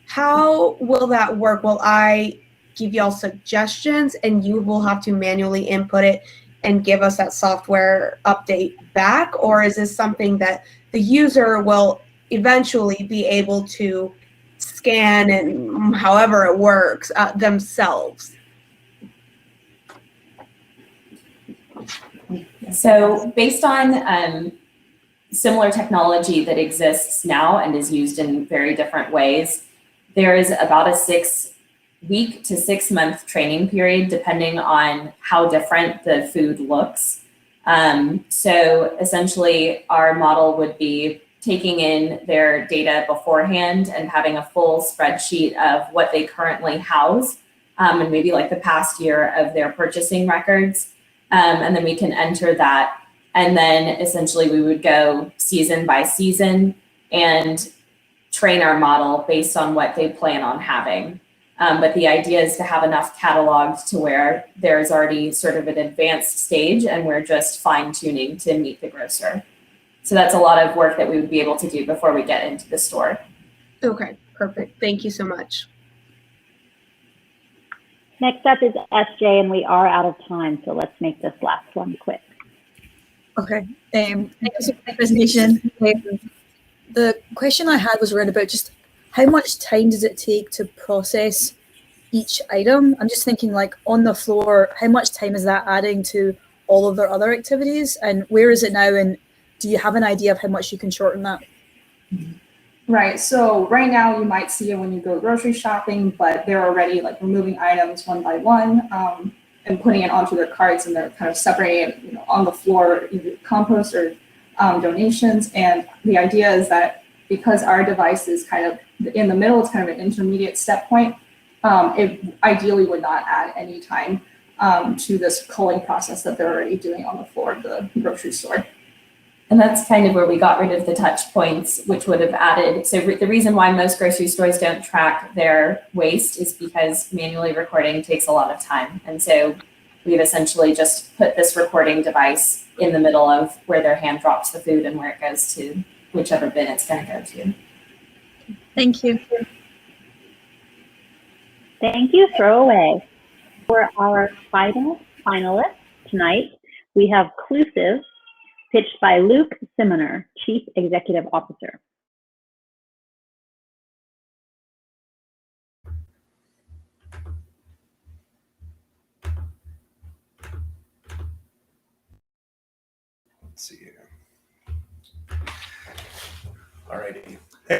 how will that work? Will I give y'all suggestions and you will have to manually input it and give us that software update back? Or is this something that the user will eventually be able to scan and however it works themselves? So based on similar technology that exists now and is used in very different ways, there is about a 6-week to 6-month training period, depending on how different the food looks. So essentially our model would be taking in their data beforehand and having a full spreadsheet of what they currently house, and maybe like the past year of their purchasing records. And then we can enter that. And then essentially we would go season by season and train our model based on what they plan on having. But the idea is to have enough cataloged to where there's already sort of an advanced stage and we're just fine tuning to meet the grocer. So that's a lot of work that we would be able to do before we get into the store. Okay, perfect. Thank you so much. Next up is SJ, and we are out of time, so let's make this last one quick. Okay. Thank you so much for the presentation. The question I had was around about just how much time does it take to process each item? I'm just thinking, like, on the floor, how much time is that adding to all of their other activities? And where is it now? And do you have an idea of how much you can shorten that? Right. So right now you might see it when you go grocery shopping, but they're already like removing items one by one and putting it onto their carts, and they're kind of separating it, on the floor, either compost or donations. And the idea is that because our device is kind of in the middle, it's kind of an intermediate step point. It ideally would not add any time to this culling process that they're already doing on the floor of the grocery store. And that's kind of where we got rid of the touch points, which would have added. So the reason why most grocery stores don't track their waste is because manually recording takes a lot of time. And so we've essentially just put this recording device in the middle of where their hand drops the food and where it goes to whichever bin it's going to go to. Thank you. Thank you, Throwaway. For our final finalist tonight, we have Clusive, pitched by Luke Simoner, Chief Executive Officer. Let's see here. Alrighty. Hey,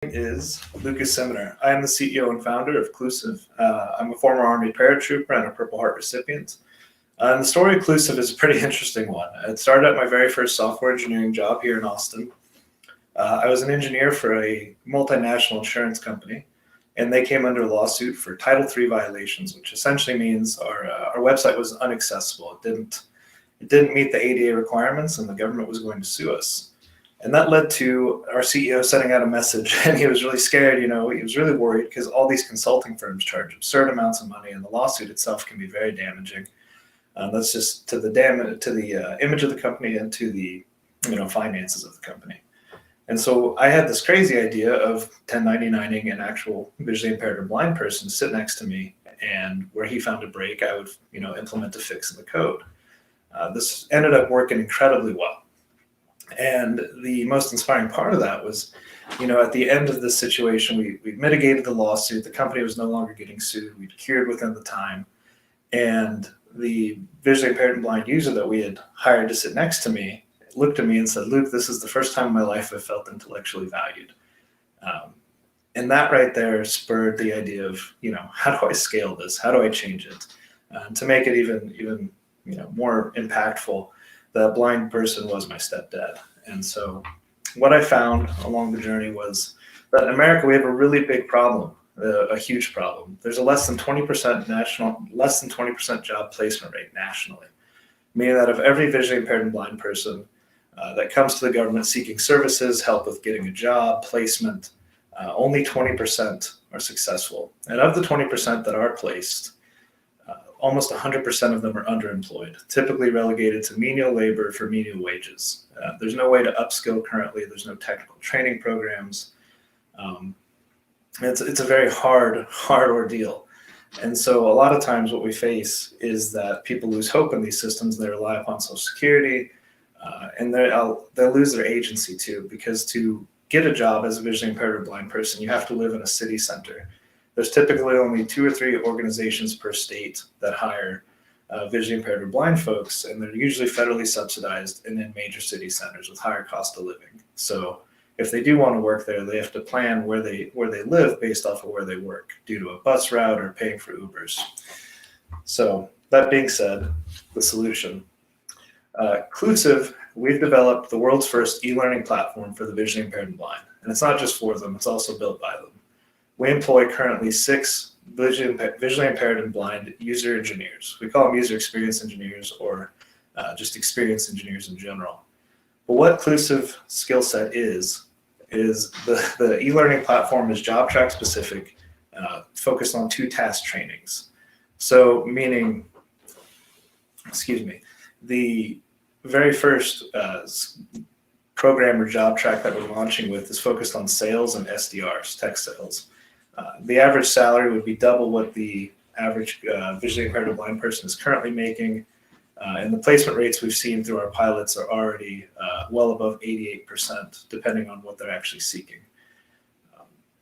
my name is Lucas Simoner. I am the CEO and founder of Clusive. I'm a former Army paratrooper and a Purple Heart recipient. And the story of Clusive is a pretty interesting one. It started at my very first software engineering job here in Austin. I was an engineer for a multinational insurance company, and they came under a lawsuit for Title III violations, which essentially means our website was inaccessible. It didn't meet the ADA requirements, and the government was going to sue us. And that led to our CEO sending out a message, and he was really scared. He was really worried because all these consulting firms charge absurd amounts of money, and the lawsuit itself can be very damaging. That's just to the image of the company and to the finances of the company. And so I had this crazy idea of 1099ing an actual visually impaired or blind person to sit next to me, and where he found a break, I would implement a fix in the code. This ended up working incredibly well. And the most inspiring part of that was, at the end of this situation, we mitigated the lawsuit. The company was no longer getting sued. We'd cured within the time. And the visually impaired and blind user that we had hired to sit next to me looked at me and said, "Luke, this is the first time in my life I felt intellectually valued." And that right there spurred the idea of, how do I scale this? How do I change it? To make it even more impactful, the blind person was my stepdad. And so what I found along the journey was that in America, we have a really big problem. A huge problem. There's a less than 20% job placement rate nationally, meaning that of every visually impaired and blind person that comes to the government seeking services, help with getting a job, placement, only 20% are successful. And of the 20% that are placed, almost 100% of them are underemployed, typically relegated to menial labor for menial wages. There's no way to upskill currently. There's no technical training programs. It's a very hard ordeal. And so a lot of times what we face is that people lose hope in these systems. They rely upon Social Security, and they'll lose their agency too, because to get a job as a visually impaired or blind person, you have to live in a city center. There's typically only 2 or 3 organizations per state that hire visually impaired or blind folks, and they're usually federally subsidized and in major city centers with higher cost of living. So if they do want to work there, they have to plan where they live based off of where they work, due to a bus route or paying for Ubers. So that being said, the solution. Clusive, we've developed the world's first e-learning platform for the visually impaired and blind. And it's not just for them, it's also built by them. We employ currently 6 visually impaired and blind user engineers. We call them user experience engineers, or just experience engineers in general. But what Clusive skill set is the e-learning platform is job track specific, focused on 2 task trainings. So meaning, the very first program or job track that we're launching with is focused on sales and SDRs, tech sales. The average salary would be double what the average visually impaired or blind person is currently making. And the placement rates we've seen through our pilots are already well above 88%, depending on what they're actually seeking.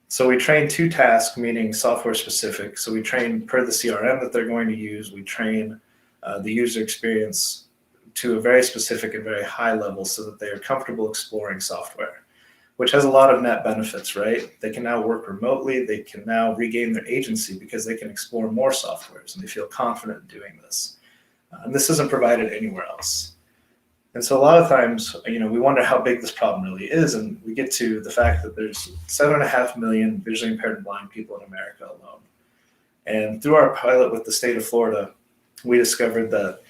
So we train 2 tasks, meaning software specific. So we train per the CRM that they're going to use. We train the user experience to a very specific and very high level so that they are comfortable exploring software, which has a lot of net benefits, right? They can now work remotely. They can now regain their agency because they can explore more softwares and they feel confident in doing this. And this isn't provided anywhere else. And so a lot of times, we wonder how big this problem really is. And we get to the fact that there's 7.5 million visually impaired and blind people in America alone. And through our pilot with the state of Florida, we discovered that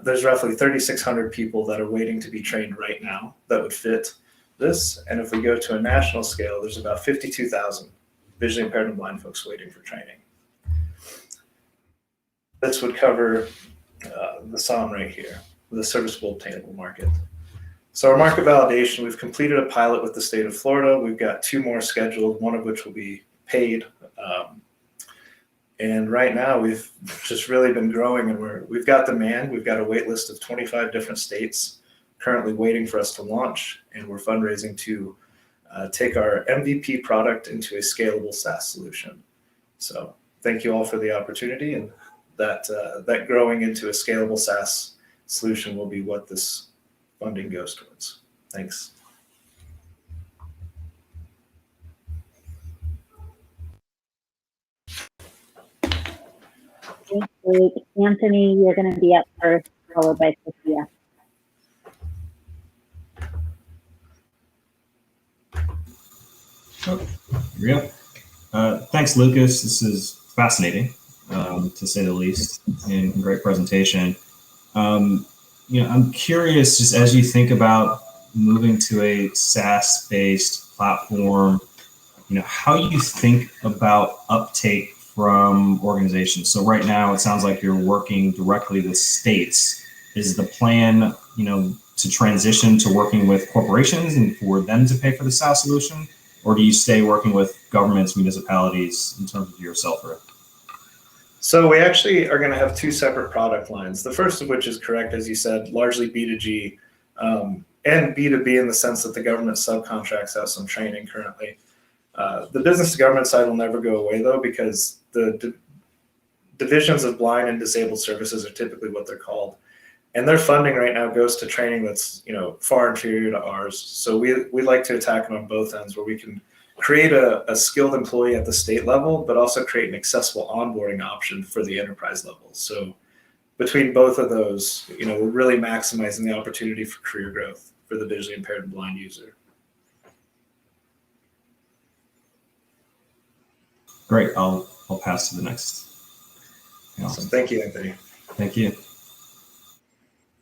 there's roughly 3,600 people that are waiting to be trained right now that would fit this. And if we go to a national scale, there's about 52,000 visually impaired and blind folks waiting for training. This would cover the SOM right here, the serviceable obtainable market. So our market validation, we've completed a pilot with the state of Florida. We've got 2 more scheduled, one of which will be paid. And right now we've just really been growing, and we've got demand. We've got a wait list of 25 different states currently waiting for us to launch, and we're fundraising to take our MVP product into a scalable SaaS solution. So thank you all for the opportunity, and that growing into a scalable SaaS solution will be what this funding goes towards. Thanks. Great. Anthony, you're going to be up first, followed by Sophia. Oh, here we go. Thanks, Lucas. This is fascinating, to say the least, and great presentation. I'm curious, just as you think about moving to a SaaS-based platform, how you think about uptake from organizations. So right now, it sounds like you're working directly with states. Is the plan, to transition to working with corporations and for them to pay for the SaaS solution? Or do you stay working with governments, municipalities in terms of your sell-through? So we actually are going to have 2 separate product lines. The first of which is correct, as you said, largely B2G and B2B in the sense that the government subcontracts out some training currently. The business to government side will never go away though, because the divisions of blind and disabled services are typically what they're called. And their funding right now goes to training that's far inferior to ours. So we like to attack it on both ends, where we can create a skilled employee at the state level, but also create an accessible onboarding option for the enterprise level. So between both of those, we're really maximizing the opportunity for career growth for the visually impaired and blind user. Great. I'll pass to the next. Awesome. Thank you, Anthony. Thank you.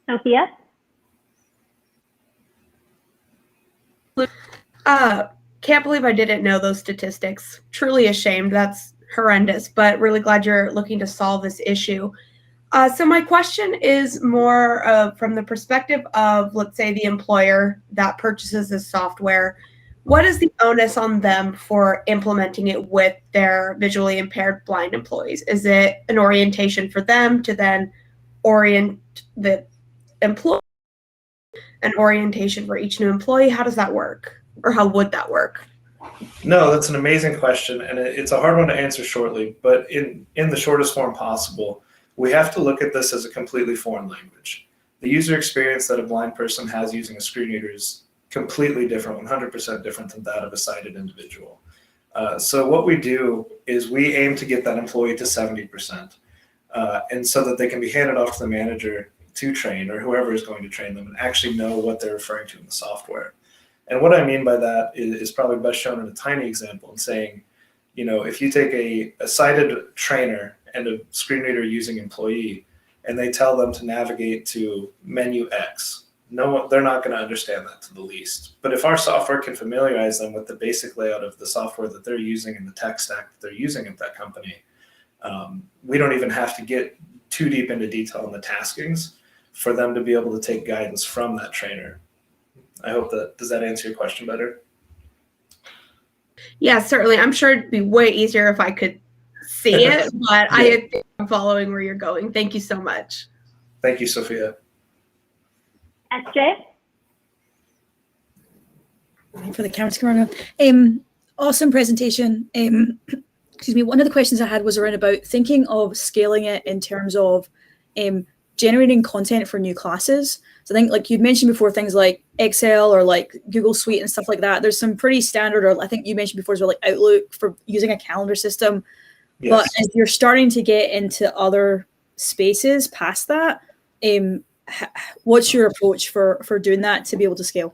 Sophia? Can't believe I didn't know those statistics. Truly ashamed. That's horrendous, but really glad you're looking to solve this issue. So my question is more from the perspective of, let's say, the employer that purchases this software. What is the onus on them for implementing it with their visually impaired blind employees? Is it an orientation for them to then orient the employee, an orientation for each new employee? How does that work? Or how would that work? No, that's an amazing question, and it's a hard one to answer shortly, but in the shortest form possible, we have to look at this as a completely foreign language. The user experience that a blind person has using a screen reader is completely different, 100% different than that of a sighted individual. So what we do is we aim to get that employee to 70%, and so that they can be handed off to the manager to train, or whoever is going to train them, and actually know what they're referring to in the software. And what I mean by that is probably best shown in a tiny example, in saying, if you take a sighted trainer and a screen reader using employee, and they tell them to navigate to menu X, they're not going to understand that to the least. But if our software can familiarize them with the basic layout of the software that they're using and the tech stack that they're using at that company, we don't even have to get too deep into detail in the taskings for them to be able to take guidance from that trainer. I hope does that answer your question better? Yeah, certainly. I'm sure it'd be way easier if I could see it, but I think I'm following where you're going. Thank you so much. Thank you, Sophia. SJ? For the camera to come around. Awesome presentation. Excuse me. One of the questions I had was around about thinking of scaling it in terms of generating content for new classes. So I think, like you'd mentioned before, things like Excel or like Google Suite and stuff like that. There's some pretty standard, or I think you mentioned before as well, like Outlook for using a calendar system. Yes. But as you're starting to get into other spaces past that, what's your approach for doing that to be able to scale?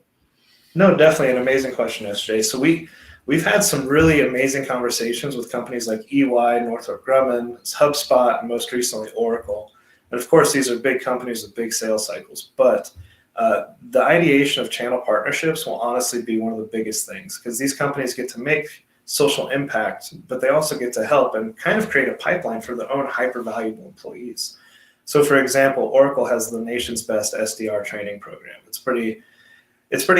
No, definitely an amazing question, SJ. So we've had some really amazing conversations with companies like EY, Northrop Grumman, HubSpot, and most recently Oracle. And of course, these are big companies with big sales cycles. But the ideation of channel partnerships will honestly be one of the biggest things, because these companies get to make social impact, but they also get to help and kind of create a pipeline for their own hyper valuable employees. So for example, Oracle has the nation's best SDR training program. It's pretty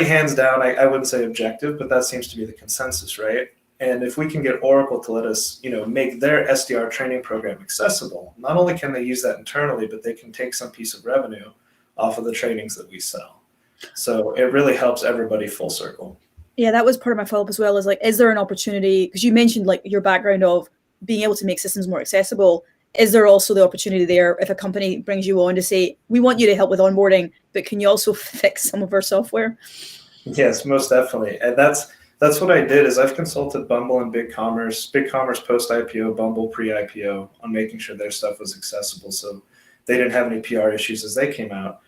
hands down. I wouldn't say objective, but that seems to be the consensus, right? And if we can get Oracle to let us, make their SDR training program accessible, not only can they use that internally, but they can take some piece of revenue off of the trainings that we sell. So it really helps everybody full circle. Yeah, that was part of my follow-up as well, is like, is there an opportunity, because you mentioned like your background of being able to make systems more accessible. Is there also the opportunity there if a company brings you on to say, we want you to help with onboarding, but can you also fix some of our software? Yes, most definitely. And that's what I did. Is I've consulted Bumble and BigCommerce post-IPO, Bumble pre-IPO, on making sure their stuff was accessible so they didn't have any PR issues as they came out.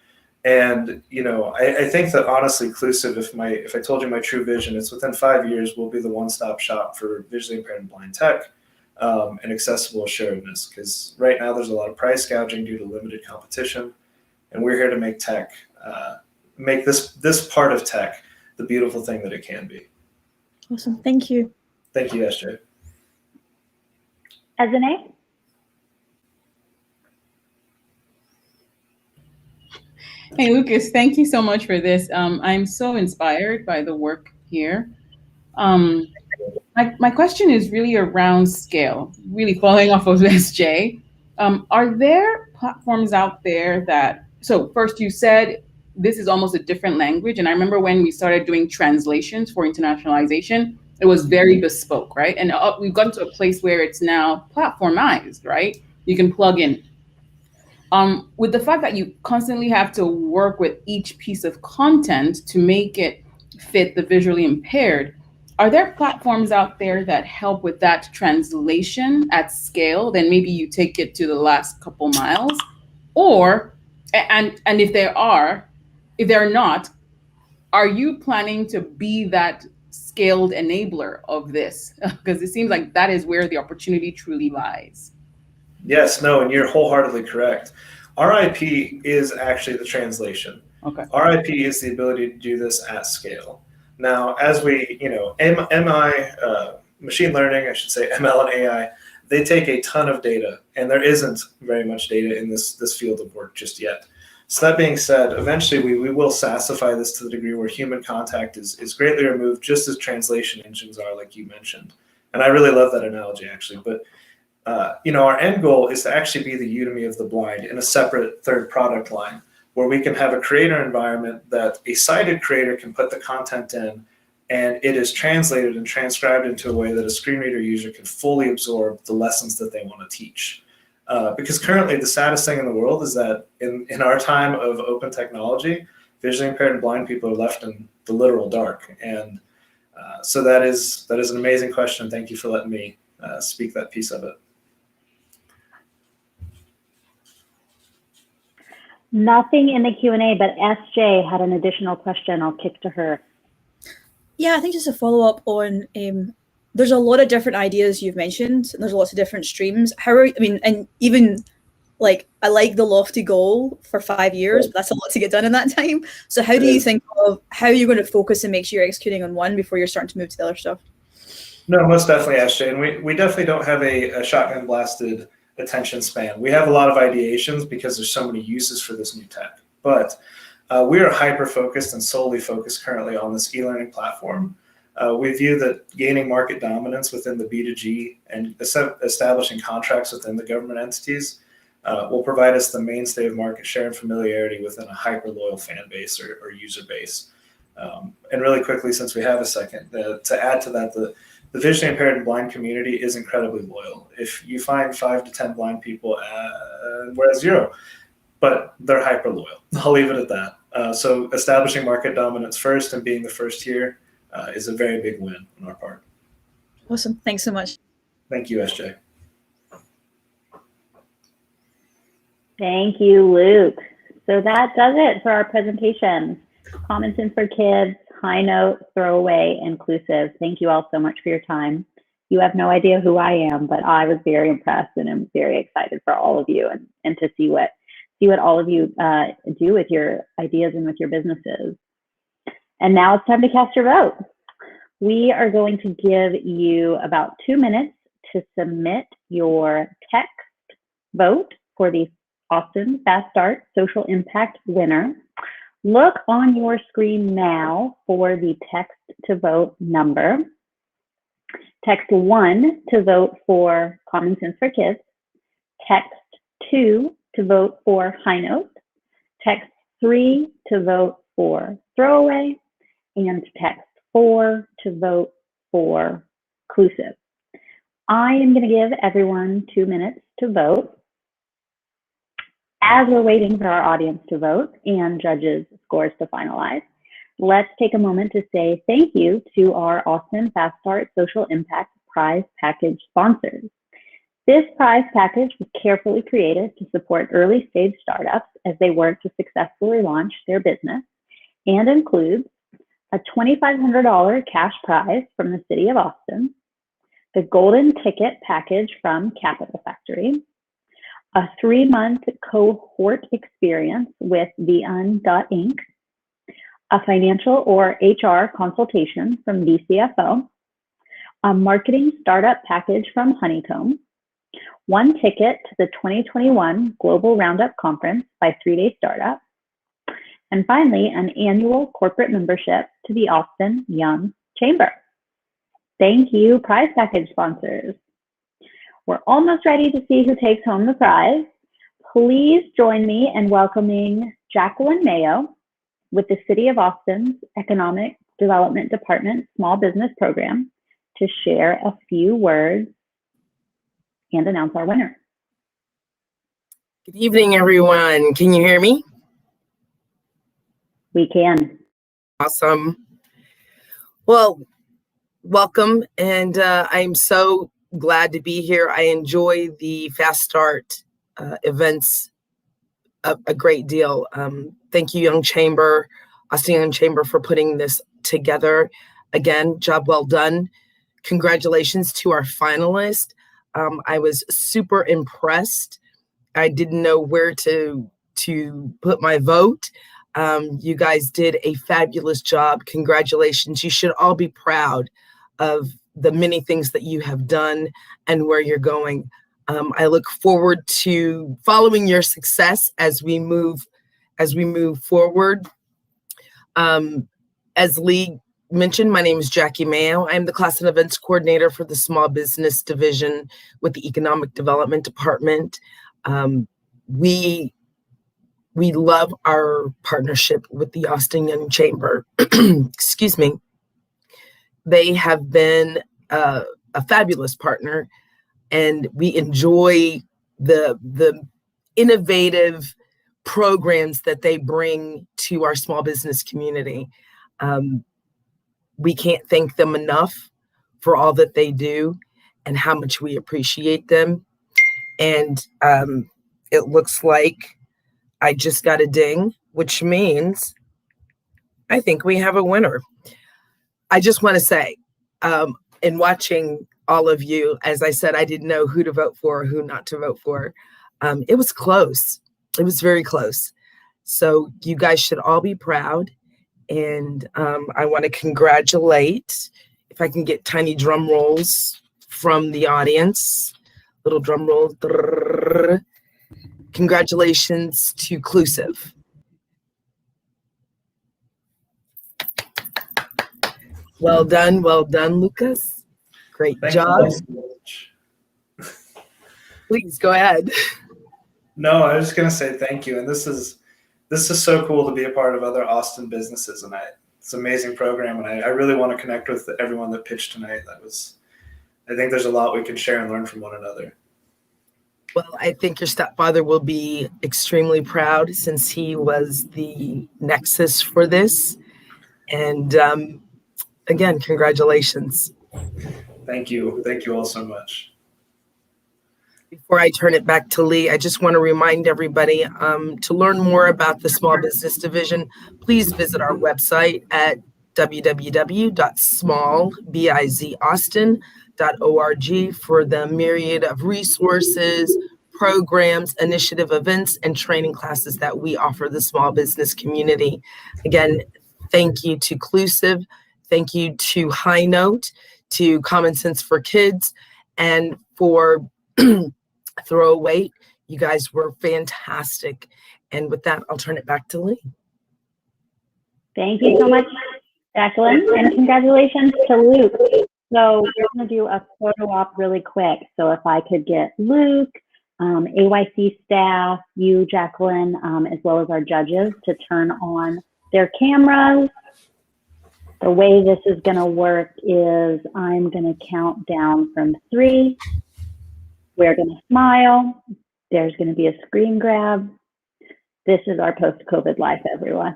And I think that honestly, Clusive, if I told you my true vision, it's within 5 years we'll be the one-stop shop for visually impaired and blind tech, and accessible assuredness. Because right now there's a lot of price gouging due to limited competition, and we're here to make tech, make this part of tech the beautiful thing that it can be. Awesome, thank you. Thank you, SJ. Ezine? Hey, Lucas, thank you so much for this. I'm so inspired by the work here. My question is really around scale, really following off of SJ. Are there platforms out there so first you said this is almost a different language. And I remember when we started doing translations for internationalization, it was very bespoke, right? And we've gotten to a place where it's now platformized, right? You can plug in. With the fact that you constantly have to work with each piece of content to make it fit the visually impaired, are there platforms out there that help with that translation at scale? Then maybe you take it to the last couple miles, and if they're not, are you planning to be that scaled enabler of this? Because it seems like that is where the opportunity truly lies. Yes, no, and you're wholeheartedly correct. Our IP is actually the translation. Okay. Our IP is the ability to do this at scale. Now, as we, machine learning, I should say ML and AI, they take a ton of data, and there isn't very much data in this field of work just yet. So that being said, eventually we will SaaSify this to the degree where human contact is greatly removed, just as translation engines are, like you mentioned. And I really love that analogy, actually. But our end goal is to actually be the Udemy of the blind in a separate third product line, where we can have a creator environment that a sighted creator can put the content in, and it is translated and transcribed into a way that a screen reader user can fully absorb the lessons that they want to teach. Because currently the saddest thing in the world is that in our time of open technology, visually impaired and blind people are left in the literal dark. And so that is an amazing question. Thank you for letting me speak that piece of it. Nothing in the Q&A, but SJ had an additional question. I'll kick to her. Yeah, I think just a follow up on there's a lot of different ideas you've mentioned, and there's lots of different streams. And even like I like the lofty goal for 5 years, but that's a lot to get done in that time. So how do you think of how you're going to focus and make sure you're executing on one before you're starting to move to the other stuff? No, most definitely, SJ. And we definitely don't have a shotgun blasted attention span. We have a lot of ideations because there's so many uses for this new tech. But we are hyper-focused and solely focused currently on this e-learning platform. We view that gaining market dominance within the B2G and establishing contracts within the government entities will provide us the mainstay of market share and familiarity within a hyper-loyal fan base or user base. And really quickly, since we have a second, to add to that, the visually impaired and blind community is incredibly loyal. If you find 5 to 10 blind people, we're at 0, but they're hyper loyal. I'll leave it at that. So establishing market dominance first and being the first here is a very big win on our part. Awesome. Thanks so much. Thank you, SJ. Thank you, Luke. So that does it for our presentation. Common Sense for Kids, High Note, Throwaway, Inclusive. Thank you all so much for your time. You have no idea who I am, but I was very impressed and I'm very excited for all of you and to see what all of you do with your ideas and with your businesses. And now it's time to cast your vote. We are going to give you about 2 minutes to submit your text vote for the Austin Fast Start Social Impact winner. Look on your screen now for the text to vote number. Text 1 to vote for Common Sense for Kids. Text 2 to vote for High Note. Text 3 to vote for Throwaway. And text 4 to vote for Inclusive. I am going to give everyone 2 minutes to vote. As we're waiting for our audience to vote and judges' scores to finalize, let's take a moment to say thank you to our Austin Fast Start Social Impact Prize Package sponsors. This prize package was carefully created to support early stage startups as they work to successfully launch their business and includes a $2,500 cash prize from the City of Austin, the Golden Ticket package from Capital Factory, a 3-month cohort experience with the Inc., a financial or HR consultation from DCFO, a marketing startup package from Honeycomb, 1 ticket to the 2021 Global Roundup Conference by 3-Day Startup, and finally, an annual corporate membership to the Austin Young Chamber. Thank you, prize package sponsors. We're almost ready to see who takes home the prize. Please join me in welcoming Jacqueline Mayo with the City of Austin's Economic Development Department Small Business Program to share a few words and announce our winner. Good evening, everyone. Can you hear me? We can. Awesome. Well, welcome. And I'm so glad to be here. I enjoy the Fast Start events a great deal. Thank you, Young Chamber, Austin Young Chamber, for putting this together. Again, job well done. Congratulations to our finalist. I was super impressed. I didn't know where to put my vote. You guys did a fabulous job. Congratulations. You should all be proud of the many things that you have done and where you're going. I look forward to following your success as we move forward. As Lee mentioned, my name is Jackie Mayo. I'm the Class and Events Coordinator for the Small Business Division with the Economic Development Department. We love our partnership with the Austin Young Chamber. Excuse me. They have been a fabulous partner, and we enjoy the innovative programs that they bring to our small business community. We can't thank them enough for all that they do and how much we appreciate them. And it looks like I just got a ding, which means I think we have a winner. I just want to say, in watching all of you, as I said, I didn't know who to vote for or who not to vote for. It was close. It was very close. So you guys should all be proud. And I want to congratulate, if I can get tiny drum rolls from the audience, little drum roll. Congratulations to Clusive. Well done, Lucas. Great job. Please go ahead. No, I was just gonna say thank you, and this is so cool to be a part of other Austin businesses, and it's an amazing program, and I really want to connect with everyone that pitched tonight. I think there's a lot we can share and learn from one another. Well, I think your stepfather will be extremely proud since he was the nexus for this. And again, congratulations. Thank you all so much. Before I turn it back to Lee, I just want to remind everybody to learn more about the Small Business Division, please visit our website at www.smallbizaustin.org for the myriad of resources, programs, initiative events, and training classes that we offer the small business community. Again, thank you to Clusive, thank you to High Note, to Common Sense for Kids, and for Throwaway. You guys were fantastic. And with that, I'll turn it back to Lee. Thank you so much, Jacqueline, and congratulations to Luke. So we're going to do a photo op really quick. So if I could get Luke, AYC staff, you, Jacqueline, as well as our judges to turn on their cameras. The way this is going to work is I'm going to count down from 3. We're going to smile. There's going to be a screen grab. This is our post-COVID life, everyone.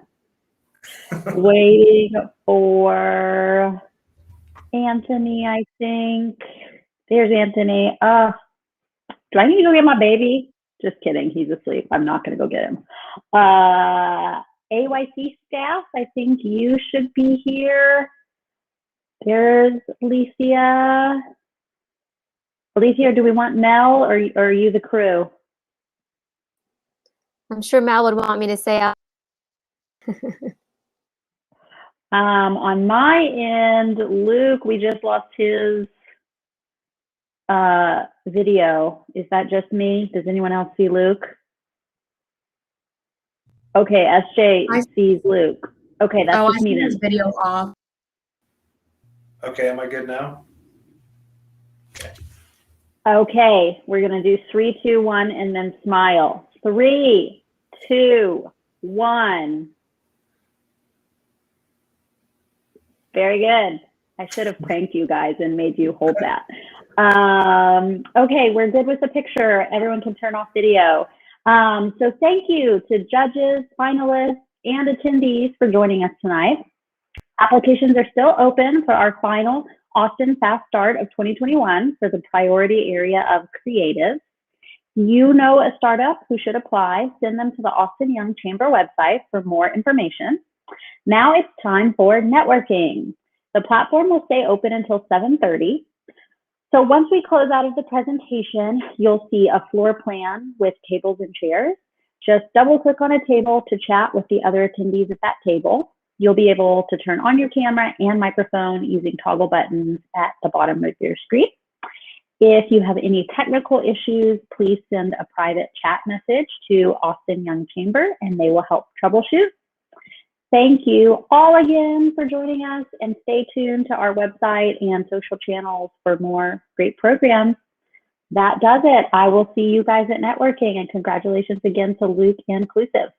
Waiting for Anthony, I think. There's Anthony. Do I need to go get my baby? Just kidding. He's asleep. I'm not going to go get him. AYC staff, I think you should be here. There's Alicia. Alicia, do we want Mel or are you the crew? I'm sure Mel would want me to say out. On my end, Luke, we just lost his video. Is that just me? Does anyone else see Luke? Okay, SJ sees Luke. Okay, that's just me then. His video off. Okay, am I good now? Okay, we're gonna do 3, 2, 1, and then smile. 3, 2, 1. Very good. I should have pranked you guys and made you hold that. Okay, we're good with the picture. Everyone can turn off video. So thank you to judges, finalists, and attendees for joining us tonight. Applications are still open for our final Austin Fast Start of 2021 for the priority area of creative. You know a startup who should apply, send them to the Austin Young Chamber website for more information. Now it's time for networking. The platform will stay open until 7:30. So once we close out of the presentation, you'll see a floor plan with tables and chairs. Just double click on a table to chat with the other attendees at that table. You'll be able to turn on your camera and microphone using toggle buttons at the bottom of your screen. If you have any technical issues, please send a private chat message to Austin Young Chamber and they will help troubleshoot. Thank you all again for joining us, and stay tuned to our website and social channels for more great programs. That does it. I will see you guys at networking, and congratulations again to Luke and Clusive.